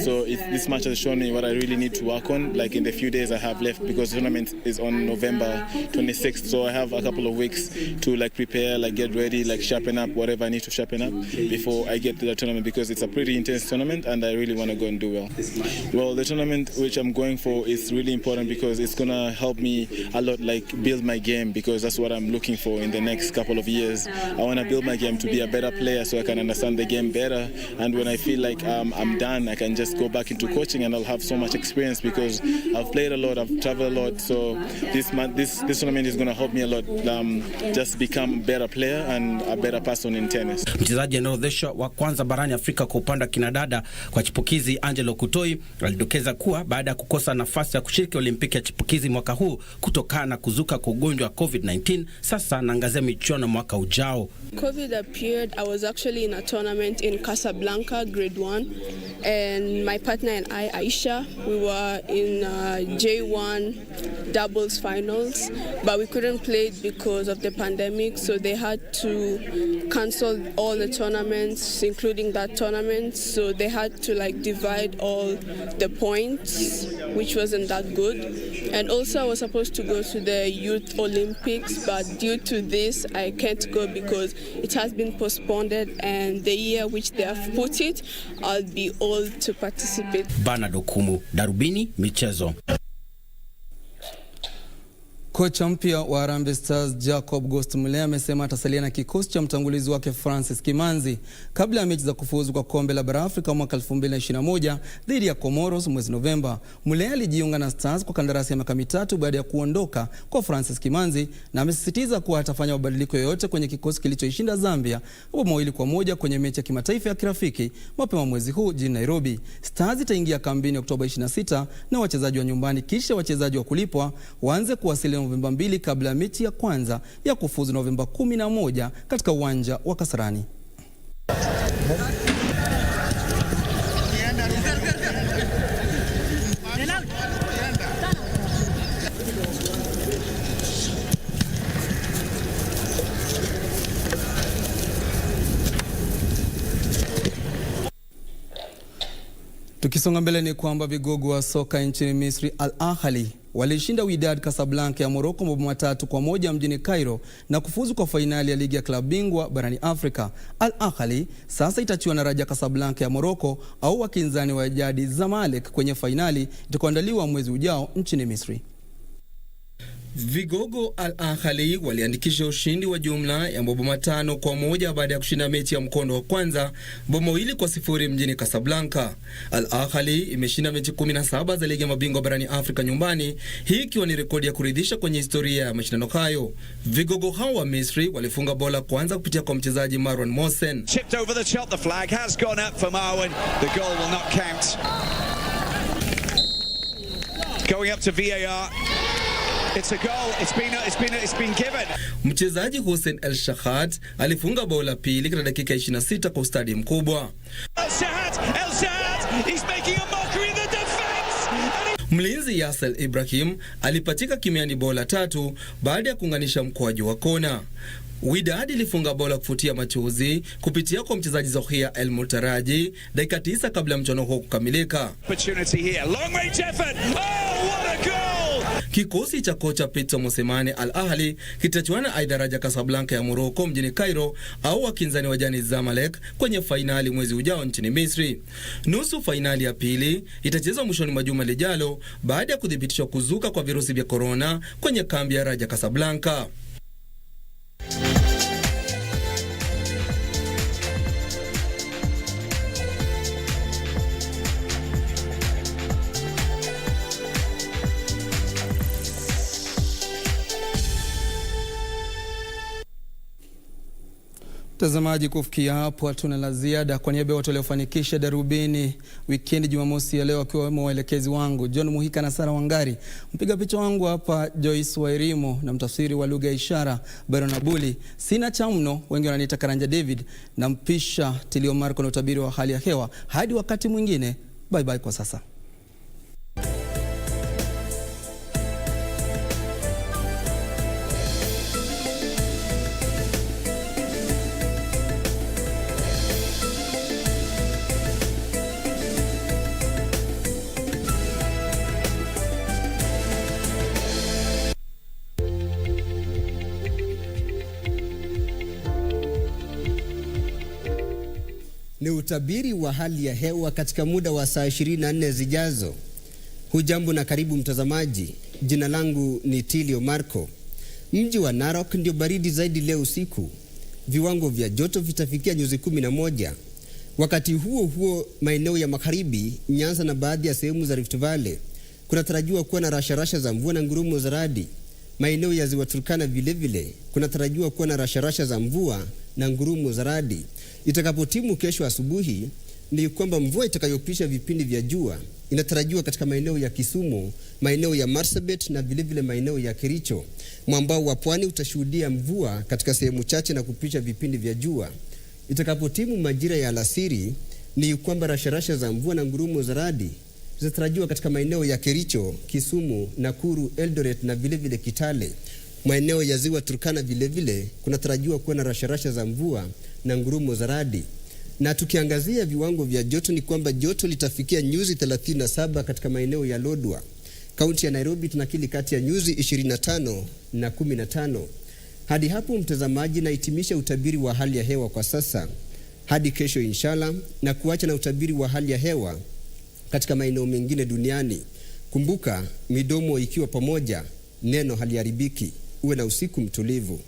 So this match has shown me what I really need to work on, like in the few days I have left, because the tournament is on November 26th. So I have a couple of weeks to like prepare, like get ready, like sharpen up whatever I need to sharpen up before I get to the tournament, because it's a pretty intense tournament and I really want to go and do well. Well, the tournament which I'm going for is really important because it's going to help me a lot, like build my game, because that's what I'm looking for in the next couple of years. I want to build my game to be a better player so I can understand the game better, and when I feel like I'm done, I can just go back into coaching and I'll have so much experience because I've played a lot, I've traveled a lot, so this tournament is going to help me a lot, just become a better player and a better person in tennis. Mchezaji anaorodheshwa wa kwanza barani Afrika kwa upande wa kinadada kwa chipukizi Angelo Kutoi alidokeza kuwa baada ya kukosa nafasi ya kushiriki Olimpiki ya chipukizi mwaka huu kutokana na kuzuka kwa ugonjwa wa COVID-19, sasa anaangazia michuano mwaka ujao. COVID appeared, I was actually in a tournament in Casablanca, grade 1, and my partner and I, Aisha, we were in J1 doubles finals, but we couldn't play it because of the pandemic, so they had to cancel all the tournaments, including that tournament, so they had to like divide all the points, which wasn't that good. And also I was supposed to go to the Youth Olympics, but due to this I can't go because it has been postponed, and the year which they have put it, I'll be old to participate. Bernard Okumu, Darubini Michezo. Kocha mpya wa Harambee Stars Jacob Ghost Mulee amesema atasalia na kikosi cha mtangulizi wake Francis Kimanzi kabla ya mechi za kufuzu kwa kombe la bara Afrika mwaka 2021 dhidi ya Comoros mwezi Novemba. Mulee alijiunga na Stars kwa kandarasi ya miaka 3 baada ya kuondoka kwa Francis Kimanzi, na amesisitiza kuwa atafanya mabadiliko yoyote kwenye kikosi kilichoishinda Zambia mabao 2-1 kwenye mechi ya kimataifa ya kirafiki mapema mwezi huu jijini Nairobi. Stars itaingia kambini Oktoba 26 na wachezaji wa nyumbani, kisha wachezaji wa kulipwa waanze kuwasili Novemba 2 kabla ya mechi ya kwanza ya kufuzu Novemba 11 katika uwanja wa Kasarani. Tukisonga mbele ni kwamba vigogo wa soka nchini Misri Al Ahly walishinda Wydad Casablanca ya Morocco mabao 3-1 mjini Cairo na kufuzu kwa fainali ya ligi ya klabu bingwa barani Afrika. Al Ahly sasa itachuana na Raja Casablanca ya Morocco au wakinzani wa jadi Zamalek kwenye fainali itakayoandaliwa mwezi ujao nchini Misri. Vigogo Al Ahly waliandikisha ushindi wa jumla ya mabao 5-1 baada ya kushinda mechi ya mkondo wa kwanza mabao 2-0 mjini Casablanca. Al Ahly imeshinda mechi 17 za ligi ya mabingwa barani Afrika nyumbani, hii ikiwa ni rekodi ya kuridhisha kwenye historia ya mashindano hayo. Vigogo hao wa Misri walifunga bola kwanza kupitia kwa mchezaji Marwan Mohsen. Chipped over the top, the flag has gone up for Marwan. The goal will not count. Going up to VAR. It's a goal. It's been given. Mchezaji Hussein El Shahad alifunga bao la pili katika dakika 26 kwa ustadi mkubwa. El Shahad, he's making a mockery of the defense. Mlinzi Yasser Ibrahim alipatika kimiani bao la 3 baada ya kuunganisha mkwaju wa kona. Wydad ilifunga bao la kufutia machozi kupitia kwa mchezaji Zohia El Mutaraji dakika 9 kabla ya mchuano huo kukamilika. Opportunity here. Long range effort. Oh, what a goal! Kikosi cha kocha Peter Mosemane Al Ahly kitachuana aidha Raja Casablanca ya Morocco mjini Cairo au wakinzani wa jadi Zamalek kwenye fainali mwezi ujao nchini Misri. Nusu fainali ya pili itachezwa mwishoni mwa juma lijalo baada ya kuthibitishwa kuzuka kwa virusi vya corona kwenye kambi ya Raja Casablanca. Mtazamaji, kufikia hapo hatuna la ziada. Kwa niaba ya watu waliofanikisha Darubini weekend Jumamosi ya leo, wakiwemo waelekezi wangu John Muhika na Sara Wangari, mpiga picha wangu hapa Joyce Wairimo na mtafsiri wa lugha ya ishara Byron Abuli, sina cha mno, wengi wananiita Karanja David, na mpisha Tilio Marco na utabiri wa hali ya hewa. Hadi wakati mwingine, bye bye kwa sasa. Ni utabiri wa hali ya hewa katika muda wa saa 24 zijazo. Hujambo na karibu mtazamaji. Jina langu ni Tilio Marco. Mji wa Narok ndio baridi zaidi leo usiku. Viwango vya joto vitafikia nyuzi 11. Wakati huo huo, maeneo ya magharibi, Nyanza na baadhi ya sehemu za Rift Valley kunatarajiwa kuwa na rasharasha za mvua na ngurumo za radi. Maeneo ya Ziwa Turkana vile vile kunatarajiwa kuwa na rasharasha za mvua na ngurumo za radi. Itakapotimu kesho asubuhi, ni kwamba mvua itakayopisha vipindi vya jua inatarajiwa katika maeneo ya Kisumu, maeneo ya Marsabit na vile vile maeneo ya Kericho. Mwambao wa pwani utashuhudia mvua katika sehemu chache na kupisha vipindi vya jua. Itakapotimu majira ya alasiri, ni kwamba rasharasha za mvua na ngurumo za radi zinatarajiwa katika maeneo ya Kericho, Kisumu, Nakuru, Eldoret na vile vile Kitale. Maeneo ya Ziwa Turkana vile vile kunatarajiwa kuwa na rasharasha za mvua na ngurumo za radi. Na tukiangazia viwango vya joto, ni kwamba joto litafikia nyuzi 37 katika maeneo ya Lodwar. Kaunti ya Nairobi tunakili kati ya nyuzi 25 na 15. Hadi hapo mtazamaji, nahitimisha utabiri wa hali ya hewa kwa sasa. Hadi kesho inshallah, na kuacha na utabiri wa hali ya hewa katika maeneo mengine duniani. Kumbuka, midomo ikiwa pamoja, neno haliharibiki. Uwe na usiku mtulivu.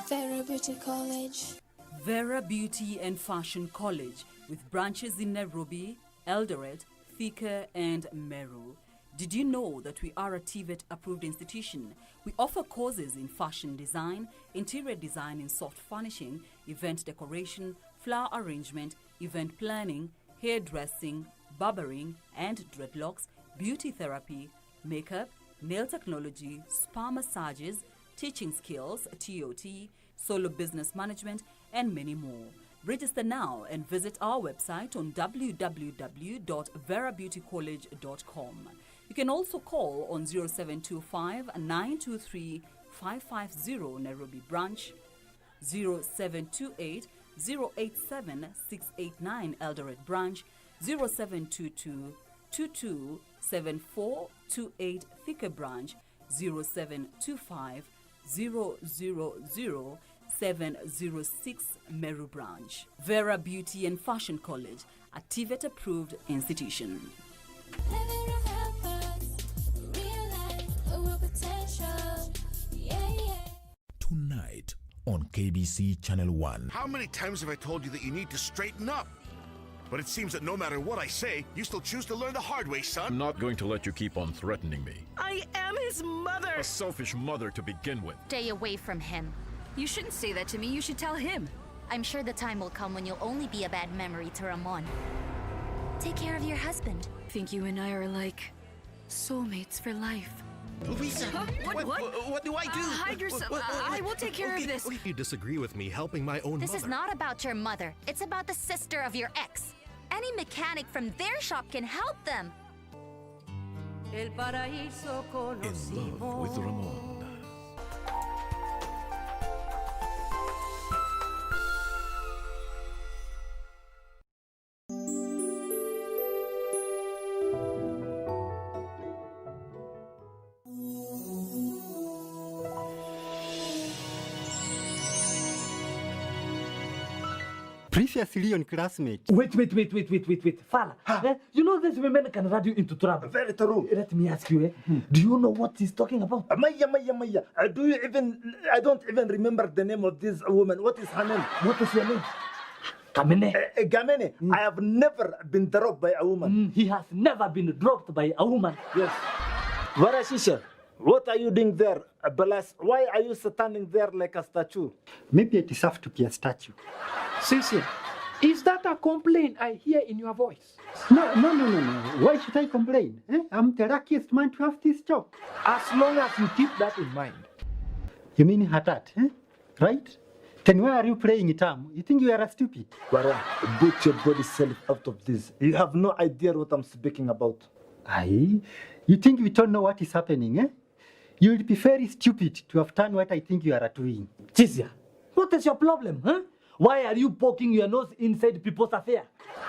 Vera Beauty College. Vera Beauty and Fashion College, with branches in Nairobi, Eldoret, Thika and Meru. Did you know that we are a TVET approved institution? We offer courses in fashion design, interior design in soft furnishing, event decoration, flower arrangement, event planning, hairdressing, barbering and dreadlocks, beauty therapy, makeup, nail technology, spa massages, teaching skills, TOT, solo business management, and many more. Register now and visit our website on www.verabeautycollege.com. You can also call on 0725 923 550 Nairobi branch, 0728 087 689 Eldoret branch, 0722 227428 Thika branch, 0725 000 706 Meru branch. Vera Beauty and Fashion College, a TVET approved institution. Tonight on KBC Channel 1. How many times have I told you that you need to straighten up? But it seems that no matter what I say, you still choose to learn the hard way, son. I'm not going to let you keep on threatening me. I am his mother. A selfish mother to begin with. Stay away from him. You shouldn't say that to me, you should tell him. I'm sure the time will come when you'll only be a bad memory to Ramon. Take care of your husband. I think you and I are like soulmates for life. Louisa, what do I do? Hide yourself. I will take care of this. You disagree with me helping my own This mother. is not about your mother. It's about the sister of your ex. Any mechanic from their shop can help them. In love with Ramon. Previously on classmate. Wait. Fala, you know these women can run you into trouble. Very true. Let me ask you, do you know what he's talking about? Maya. I don't even remember the name of this woman. What is her name? What is your name? Gamene. Gamene. I have never been dropped by a woman. He has never been dropped by a woman. Yes. Varashisha, what are you doing there? Balas, why are you standing there like a statue? Maybe I deserve to be a statue. Cynthia, is that a complaint I hear in your voice? No. Why should I complain? I'm the luckiest man to have this job. As long as you keep that in mind. You mean Hatat, right? Then why are you playing it? You think you are stupid? Bara, put your body self out of this. You have no idea what I'm speaking about. Aye? You think we don't know what is happening, You will be very stupid to have done what I think you are doing. Chizia, what is your problem, Why are you poking your nose inside people's affair?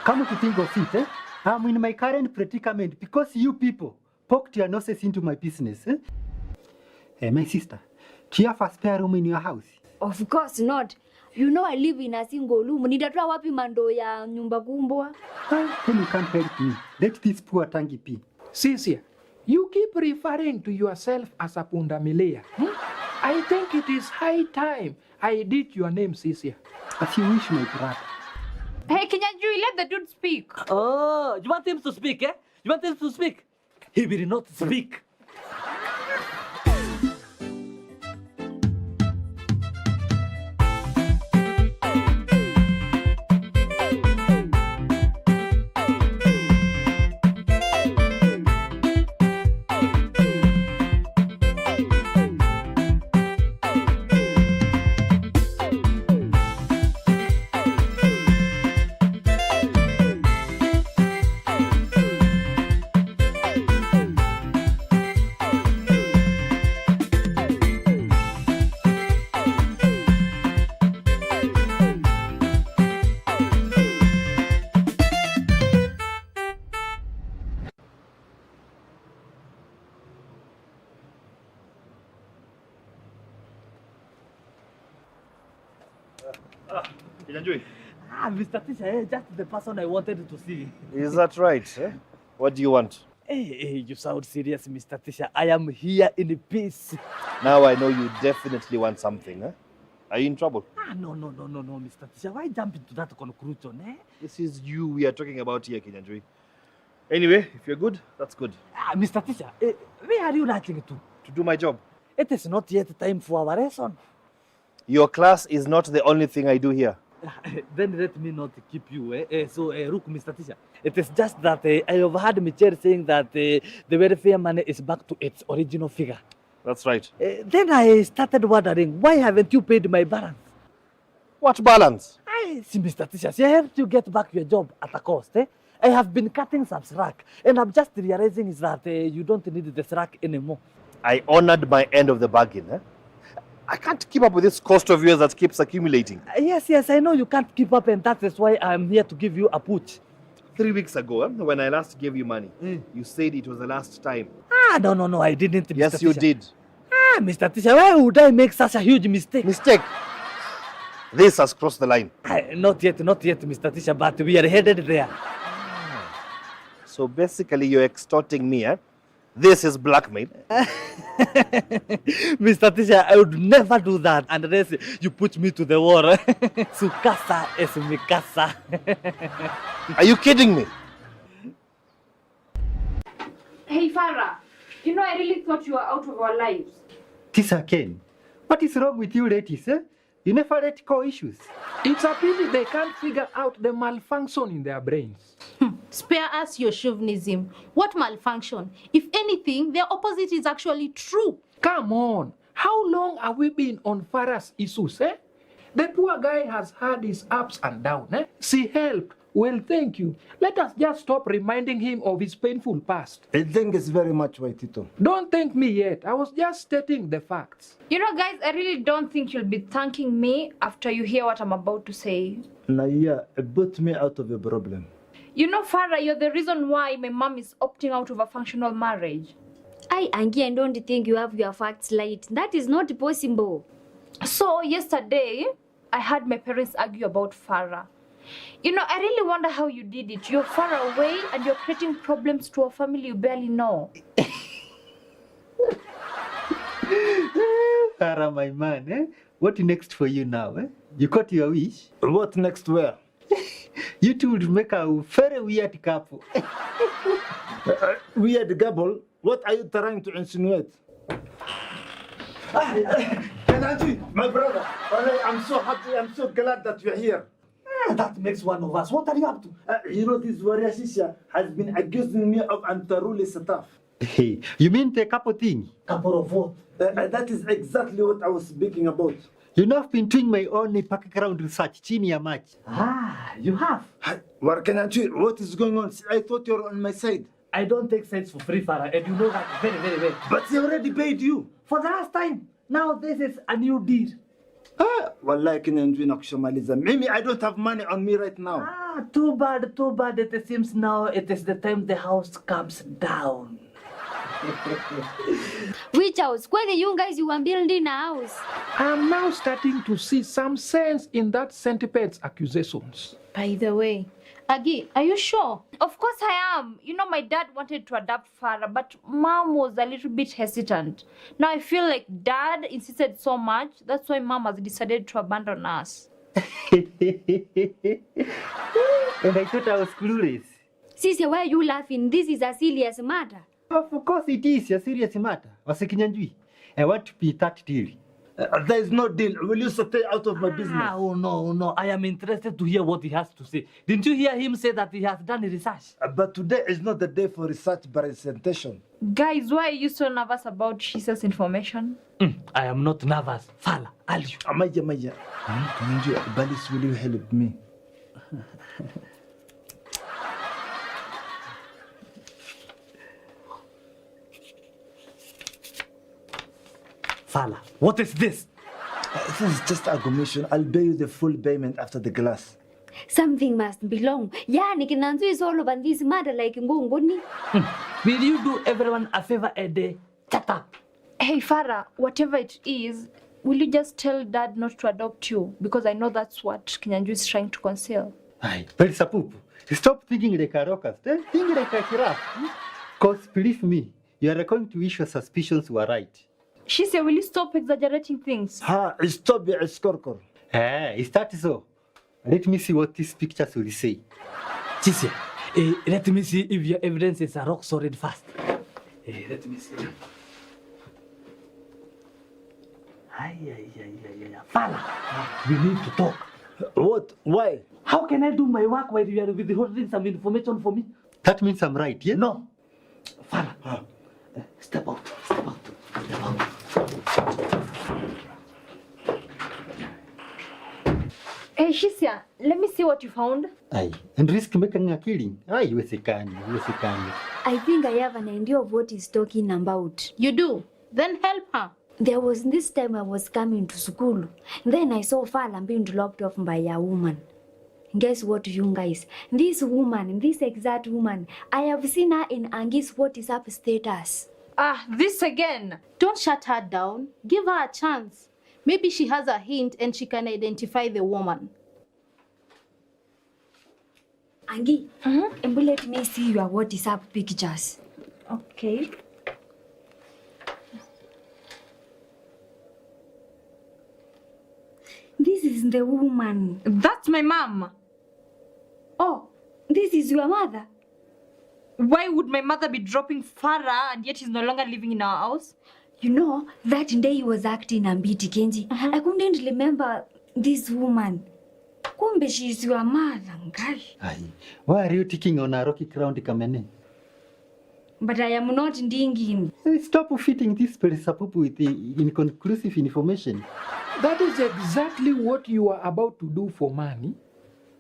Come to think of it, I'm in my current predicament because you people poked your noses into my business, Hey, my sister, do you have a spare room in your house? Of course not. You know I live in a single room. Nitatoa wapi mando ya nyumba kubwa? Then you can't help me. Let this poor tangi be. Cynthia, you keep referring to yourself as a pundamilia. I think it is high time I did your name, Cynthia. As you wish, my brother. Hey, Kinyanjui, let the dude speak. Oh, you want him to speak, You want him to speak? He will not speak. Mr. Tisha, just the person I wanted to see. Is that right? What do you want? Hey, you sound serious, Mr. Tisha. I am here in peace. Now I know you definitely want something, Are you in trouble? No, Mr. Tisha. Why jump into that conclusion, This is you we are talking about here, Kinyanjui. Anyway, if you're good, that's good. Mr. Tisha, where are you writing to? To do my job. It is not yet time for our lesson. Your class is not the only thing I do here. Then let me not keep you. Look, Mr. Tisha, it is just that I have heard Michelle saying that the welfare money is back to its original figure. That's right. Then I started wondering, why haven't you paid my balance? What balance? See, Mr. Tisha, I helped you get back your job at a cost. I have been cutting some slack, and I'm just realizing that you don't need the slack anymore. I honored my end of the bargain. I can't keep up with this cost of yours that keeps accumulating. Yes, I know you can't keep up, and that is why I'm here to give you a push. 3 weeks ago, when I last gave you money, you said it was the last time. No, I didn't, Mr. Yes, Tisha. you did. Mr. Tisha, why would I make such a huge mistake? Mistake? This has crossed the line. Not yet, Mr. Tisha, but we are headed there. So basically, you're extorting me, This is blackmail. Mr. Tisha, I would never do that unless you put me to the war. Su casa es mi casa. Are you kidding me? Hey, Farah, you know I really thought you were out of our lives. Tisa Ken, what is wrong with you ladies, You never let go issues. It's a pity they can't figure out the malfunction in their brains. Spare us your chauvinism. What malfunction? If anything, their opposite is actually true. Come on. How long have we been on Farah's issues, The poor guy has had his ups and downs, She helped. Well, thank you. Let us just stop reminding him of his painful past. I think it's very much right, Tito. Don't thank me yet. I was just stating the facts. You know, guys, I really don't think you'll be thanking me after you hear what I'm about to say. Naya, put me out of your problem. You know, Farah, you're the reason why my mom is opting out of a functional marriage. Angie, I don't think you have your facts right. That is not possible. So, yesterday, I had my parents argue about Farah. You know, I really wonder how you did it. You're far away and you're creating problems to a family you barely know. Farah, my man, eh? What next for you now, eh? You got your wish? What next where? You two will make a very weird couple. Weird couple? What are you trying to insinuate? My brother, I'm so happy, I'm so glad that you're here. That makes one of us. What are you up to? You know, this warrior Shisha has been accusing me of unruly stuff. Hey, you mean the couple thing? Couple of what? That is exactly what I was speaking about. You know, I've been doing my own background research, chini ya match. Ah, you have? What is going on? I thought you were on my side. I don't take sides for free, Farah, and you know that very, very well. But he already paid you. For the last time. Now this is a new deal. Wallahi, maybe I don't have money on me right now. Ah, too bad, too bad. It seems now it is the time the house comes down. Which house? When you guys you were building a house? I'm now starting to see some sense in that centipede's accusations. By the way, Agi, are you sure? Of course I am. You know, my dad wanted to adopt Farah, but mom was a little bit hesitant. Now I feel like dad insisted so much, that's why mom has decided to abandon us. And I thought I was clueless. Sisi, why are you laughing? This is a serious matter. Of course it is a serious matter. Wasikinyanjui, I want to be that deal. There is no deal. Will you stay out of my business? Oh, no. I am interested to hear what he has to say. Didn't you hear him say that he has done research? But today is not the day for research presentation. Guys, why are you so nervous about Shisa's information? I am not nervous. Fala, Aliu. Amaya. Balis, will you help me? Fala, what is this? This is just a commission. I'll pay you the full payment after the class. Something must belong. Yani, Kinanzu is all over this matter like Ngongoni. Will you do everyone a favor a day? Shut up. Hey, Farah, whatever it is, will you just tell dad not to adopt you? Because I know that's what Kinyanju is trying to conceal. Aye, but Sapupu, stop thinking like a rocker. Think like a giraffe. Because believe me, you are going to wish your suspicions were right. She said, will you stop exaggerating things? Stop your scorker. Is that so? Let me see what these pictures will say. Chisia, let me see if your evidence is a rock solid fast. Let me see. Fala, we need to talk. What? Why? How can I do my work while you are withholding some information for me? That means I'm right, yeah? No. Fala, step out. Hey, Shisia, let me see what you found. Aye, and risk making a killing. Aye, Wesekani. I think I have an idea of what he's talking about. You do? Then help her. There was this time I was coming to school. Then I saw Fala being locked off by a woman. Guess what, you guys? This woman, this exact woman, I have seen her in Angi's what is up status. Ah, this again. Don't shut her down. Give her a chance. Maybe she has a hint and she can identify the woman. Angi, let me see your what is up pictures. Okay. This is the woman. That's my mom. Oh, this is your mother. Why would my mother be dropping Farah and yet she's no longer living in our house? You know, that day he was acting Ambiti Kenji. I couldn't remember this woman. Kumbe she's your mother, guy. Aye. Why are you taking on a rocky ground, Kamene? But I am not dinging. Stop fitting this Perisapupu with the inconclusive information. That is exactly what you are about to do for money.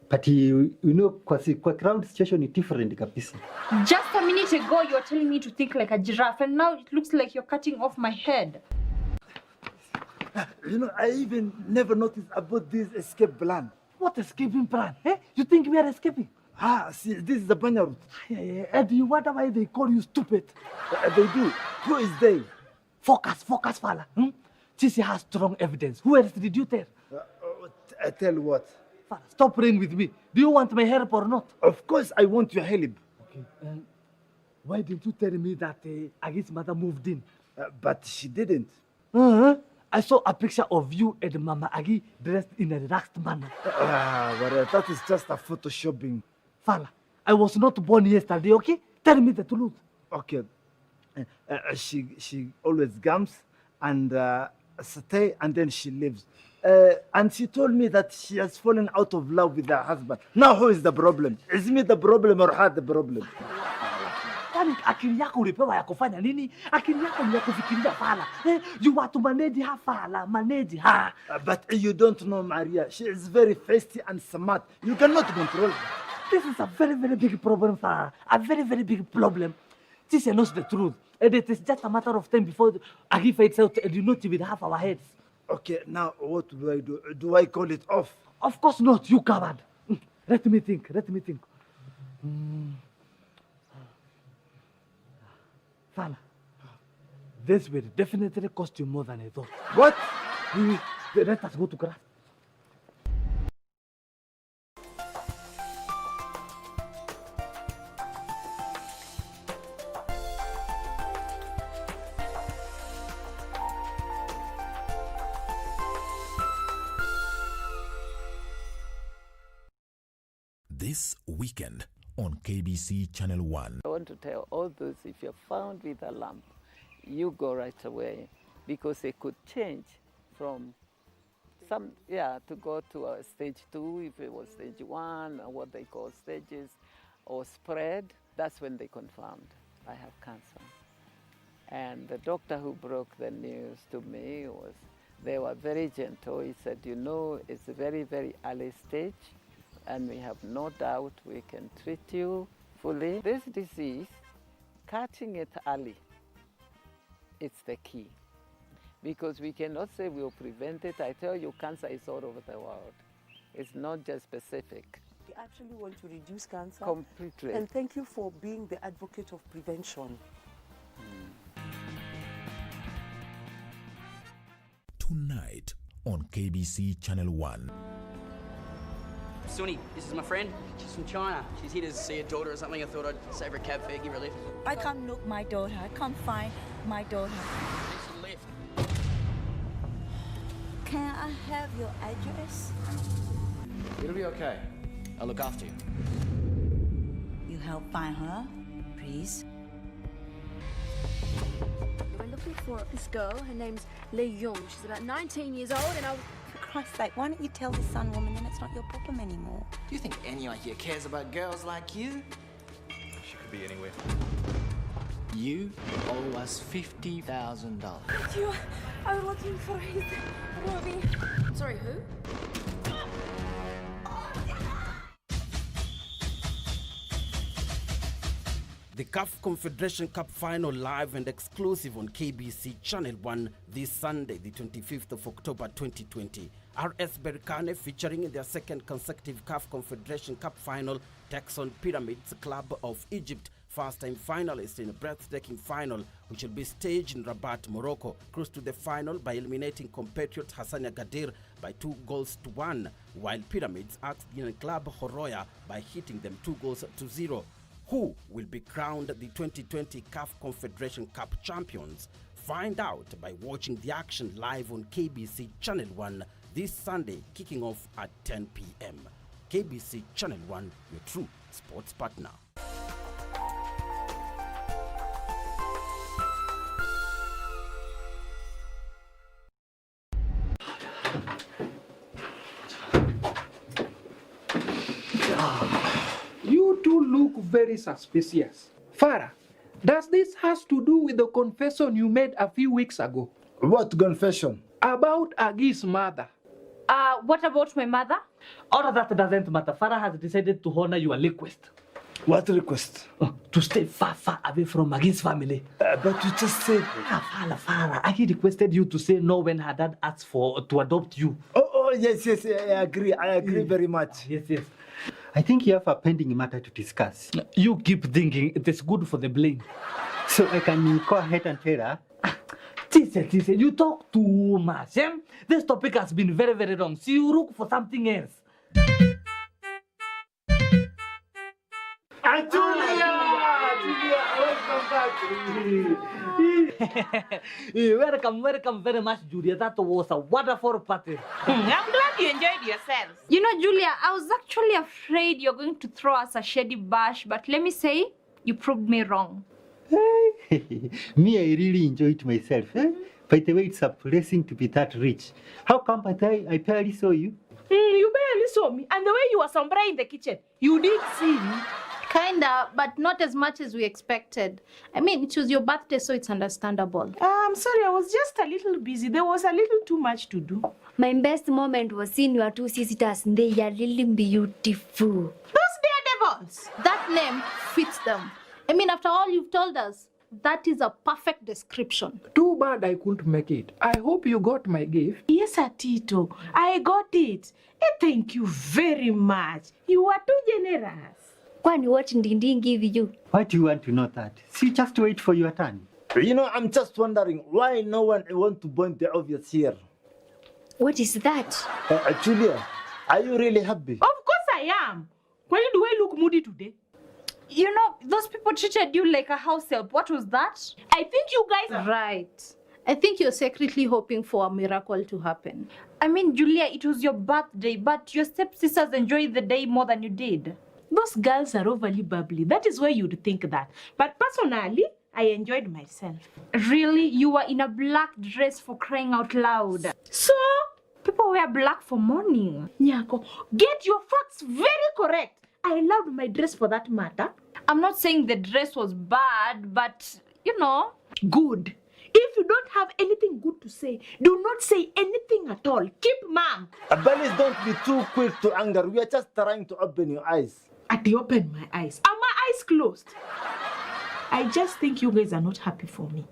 But you know, kwa ground situation is different, kabisa. Just a minute ago, you were telling me to think like a giraffe, and now it looks like you're cutting off my head. You know, I even never noticed about this escape plan. What escaping plan? You think we are escaping? See, this is the Banya route. And you wonder why they call you stupid? They do. Who is they? Focus, Fala. Chisi has strong evidence. Who else did you tell? Tell what? Farah, stop playing with me. Do you want my help or not? Of course I want your help. Okay. Why didn't you tell me that Agi's mother moved in? But she didn't. I saw a picture of you and Mama Agi dressed in a relaxed manner. But that is just a photoshopping. Farah, I was not born yesterday, okay? Tell me the truth. Okay. She always comes and stay and then she leaves. And she told me that she has fallen out of love with her husband. Now who is the problem? Is me the problem or her the problem? Kwani akili yako ulipewa ya kufanya nini? Akili yako ni ya kufikiria Farah. You want to manage her, Farah. Manage her. But you don't know Maria. She is very feisty and smart. You cannot control her. This is a very, very big problem, Farah. A very, very big problem. Tisha knows the truth. And it is just a matter of time before Agi finds out and you know she will have our heads. Okay, now what do I do? Do I call it off? Of course not, you coward. Let me think. Farah, this will definitely cost you more than I thought. What? Let us go to craft. This weekend on KBC Channel 1. I want to tell all those, if you're found with a lump, you go right away, because it could change from to go to stage 2, if it was stage 1, or what they call stages, or spread. That's when they confirmed I have cancer. And the doctor who broke the news to me they were very gentle. He said, you know, it's a very, very early stage, and we have no doubt we can treat you fully. This disease, catching it early, it's the key. Because we cannot say we'll prevent it. I tell you, cancer is all over the world. It's not just specific. We actually want to reduce cancer. Completely. And thank you for being the advocate of prevention. Tonight on KBC Channel 1. Sunny, this is my friend. She's from China. She's here to see her daughter or something. I thought I'd save her a cab fare, give her a lift. I can't look my daughter. I can't find my daughter. It's a lift. Can I have your address? It'll be okay. I'll look after you. You help find her, please. We're looking for this girl. Her name's Lee Young. She's about 19 years old, and For Christ's sake, why don't you tell the Sun woman, then it's not your problem anymore? Do you think anyone here cares about girls like you? She could be anywhere. You owe us $50,000. You are looking for his Robbie. Sorry, who? The CAF Confederation Cup final live and exclusive on KBC Channel 1 this Sunday, the 25th of October 2020. RS Berkane, featuring in their second consecutive CAF Confederation Cup final, takes on Pyramids Club of Egypt, first-time finalists in a breathtaking final, which will be staged in Rabat, Morocco. Cruised to the final by eliminating compatriot Hassania Gadir by 2-1, while Pyramids axed Guinean club Horoya by hitting them 2-0. Who will be crowned the 2020 CAF Confederation Cup champions? Find out by watching the action live on KBC Channel 1 this Sunday, kicking off at 10 p.m. KBC Channel 1, your true sports partner. You two look very suspicious. Farah, does this has to do with the confession you made a few weeks ago? What confession? About Agi's mother. What about my mother? All of that doesn't matter. Farah has decided to honor your request. What request? To stay far, far away from Agi's family. But you just said... Farah, Agi requested you to say no when her dad asked to adopt you. Oh, yes, I agree very much. Yes. I think you have a pending matter to discuss. You keep thinking it is good for the blame. So I can go ahead and tell her. Tise, you talk too much. This topic has been very, very long. So you look for something else. Welcome very much, Julia. That was a wonderful party. I'm glad you enjoyed yourself. You know, Julia, I was actually afraid you're going to throw us a shady bash, but let me say, you proved me wrong. Me, I really enjoyed myself. By the way, it's a blessing to be that rich. How come I barely saw you? You barely saw me, and the way you were sombre in the kitchen, you did see me. Kinda, but not as much as we expected. I mean, it was your birthday, so it's understandable. I'm sorry, I was just a little busy. There was a little too much to do. My best moment was seeing your two sisters. They are really beautiful. Those daredevils! That name fits them. I mean, after all you've told us, that is a perfect description. Too bad I couldn't make it. I hope you got my gift. Yes, Atito. I got it. Thank you very much. You are too generous. What did Ndindi give you? Why do you want to know that? See, just wait for your turn. You know, I'm just wondering why no one wants to point the obvious here. What is that? Julia, are you really happy? Of course I am. Why do I look moody today? You know, those people treated you like a house help. What was that? I think you guys... Right. I think you're secretly hoping for a miracle to happen. I mean, Julia, it was your birthday, but your stepsisters enjoyed the day more than you did. Those girls are overly bubbly. That is why you'd think that. But personally, I enjoyed myself. Really? You were in a black dress for crying out loud. So, people wear black for mourning. Nyako, get your facts very correct. I loved my dress for that matter. I'm not saying the dress was bad, but, you know. Good. If you don't have anything good to say, do not say anything at all. Keep mum. Please don't be too quick to anger. We are just trying to open your eyes. I open my eyes. Are my eyes closed? I just think you guys are not happy for me.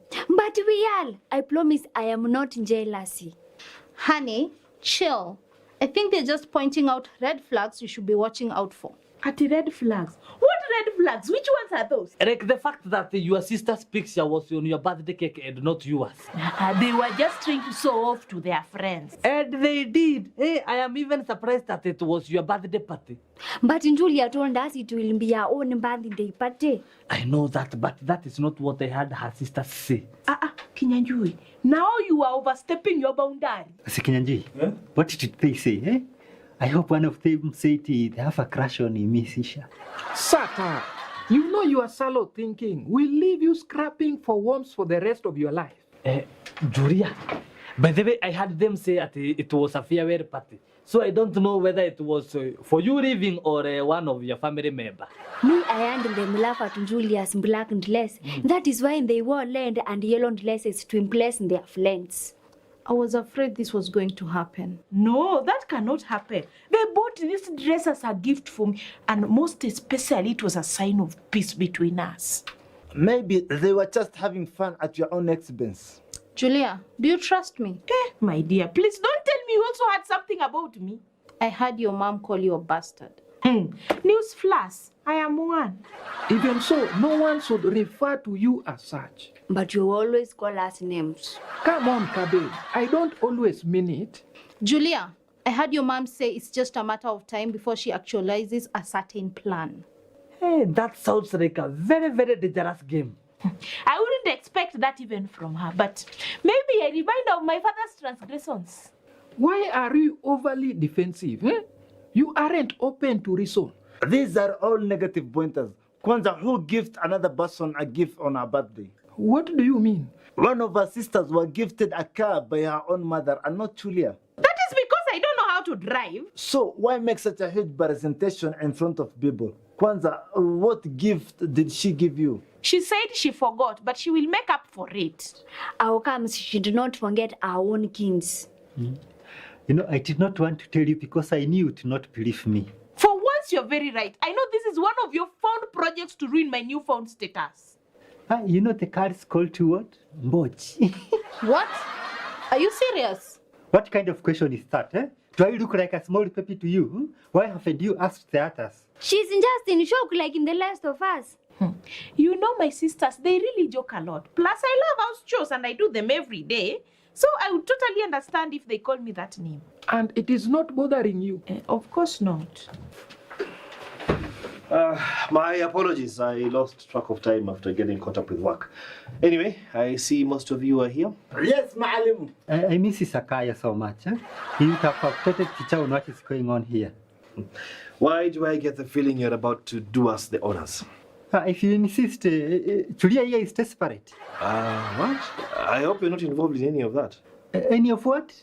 But we are. I promise I am not jealous. Honey, chill. I think they're just pointing out red flags you should be watching out for. At red flags? What red flags? Which ones are those? Like the fact that your sister's picture was on your birthday cake and not yours. They were just trying to show off to their friends. And they did. Hey, I am even surprised that it was your birthday party. But Julia told us it will be our own birthday party. I know that, but that is not what I had her sister say. Kinyanjui, now you are overstepping your boundary. Kinyanjui, what did they say? I hope one of them said they have a crush on Miss Isha. Sata, you know you are shallow thinking. We'll leave you scrapping for worms for the rest of your life. Julia, by the way, I had them say that it was a farewell party. So I don't know whether it was for you leaving or one of your family members. Me, I and them laugh at Julia's black dress. That is why they wore red and yellow dresses to impress their friends. I was afraid this was going to happen. No, that cannot happen. They bought this dress as a gift for me, and most especially it was a sign of peace between us. Maybe they were just having fun at your own expense. Julia, do you trust me? My dear, please don't tell me you also had something about me. I heard your mom call you a bastard. News flash, I am one. Even so, no one should refer to you as such. But you always call us names. Come on, Kabe. I don't always mean it. Julia, I heard your mom say it's just a matter of time before she actualizes a certain plan. Hey, that sounds like a very, very dangerous game. I wouldn't expect that even from her, but maybe a reminder of my father's transgressions. Why are you overly defensive? You aren't open to reason. These are all negative pointers. Kwanza, who gifted another person a gift on her birthday? What do you mean? One of her sisters was gifted a car by her own mother and not Julia. That is because I don't know how to drive. So why make such a huge presentation in front of people? Kwanza, what gift did she give you? She said she forgot, but she will make up for it. How come she did not forget our own kids? You know, I did not want to tell you because I knew you would not believe me. For once, you're very right. I know this is one of your found projects to ruin my newfound status. You know the car is called to what? Mboji. What? Are you serious? What kind of question is that? Do I look like a small puppy to you? Why haven't you asked the others? She's just in shock like in the last of us. You know my sisters, they really joke a lot. Plus, I love house chores and I do them every day. So I would totally understand if they call me that name. And it is not bothering you? Of course not. My apologies. I lost track of time after getting caught up with work. Anyway, I see most of you are here. Yes, Ma'alim. I miss Sakaya so much. He would have updated teacher on what is going on here. Why do I get the feeling you're about to do us the honors? If you insist, Julia here is desperate. What? I hope you're not involved in any of that. Any of what?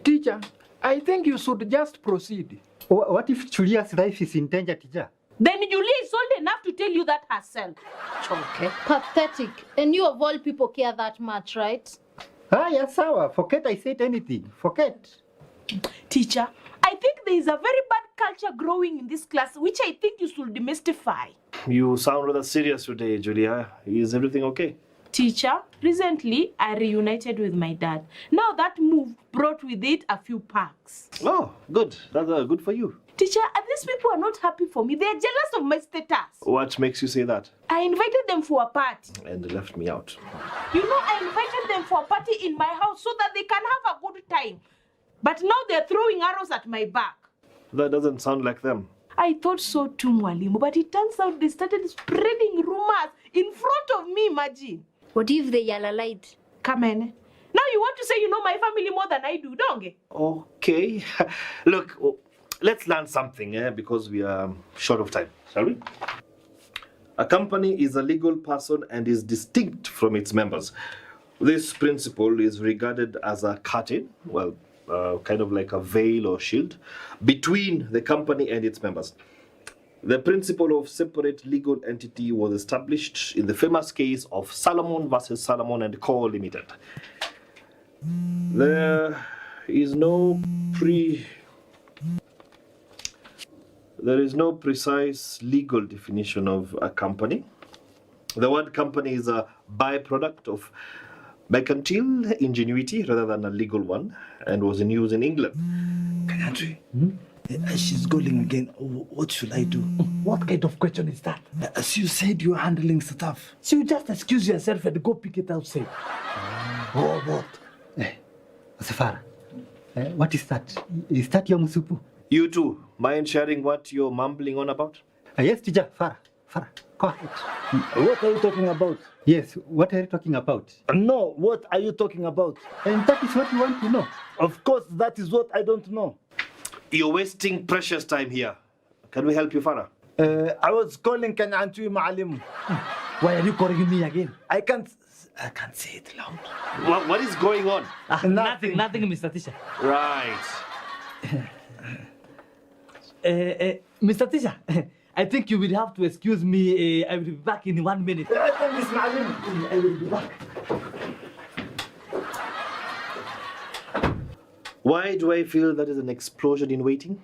Teacher, I think you should just proceed. What if Julia's life is in danger, teacher? Then Julia is old enough to tell you that herself. Okay. Pathetic. And you of all people care that much, right? Yes, sour. Forget I said anything. Forget. Teacher, I think there is a very bad culture growing in this class, which I think you should demystify. You sound rather serious today, Julia. Is everything okay? Teacher, recently I reunited with my dad. Now that move brought with it a few perks. Oh, good. That's good for you. Teacher, and these people are not happy for me. They are jealous of my status. What makes you say that? I invited them for a party. And they left me out. You know, I invited them for a party in my house so that they can have a good time. But now they're throwing arrows at my back. That doesn't sound like them. I thought so too, Mwalimu, but it turns out they started spreading rumors in front of me, imagine. What if they are lied? Come in. Now you want to say you know my family more than I do, don't you? Okay. Look, let's learn something because we are short of time, shall we? A company is a legal person and is distinct from its members. This principle is regarded as a curtain, kind of like a veil or shield, between the company and its members. The principle of separate legal entity was established in the famous case of Salomon versus Salomon and Co. Limited. There is no precise legal definition of a company. The word company is a byproduct of mercantile ingenuity rather than a legal one, and was in use in England. Kanatri, she's calling again. What should I do? What kind of question is that? As you said, you're handling stuff. So you just excuse yourself and go pick it outside. Oh, what? Safara, what is that? Is that your musupu? You too. Mind sharing what you're mumbling on about? Yes, teacher. Farah, go ahead. What are you talking about? Yes, what are you talking about? No, what are you talking about? And that is what you want to know. Of course, that is what I don't know. You're wasting precious time here. Can we help you, Farah? I was calling Kanyantu Ma'alim. Why are you calling me again? I can't say it loud. What is going on? Nothing, Mr. Tisha. Right. Mr. Tisha, I think you will have to excuse me. I will be back in 1 minute. I will be back. Why do I feel that is an explosion in waiting?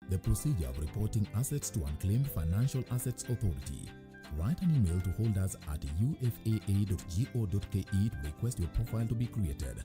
The procedure of reporting assets to Unclaimed Financial Assets Authority. Write an email to holders at ufaa.go.ke to request your profile to be created.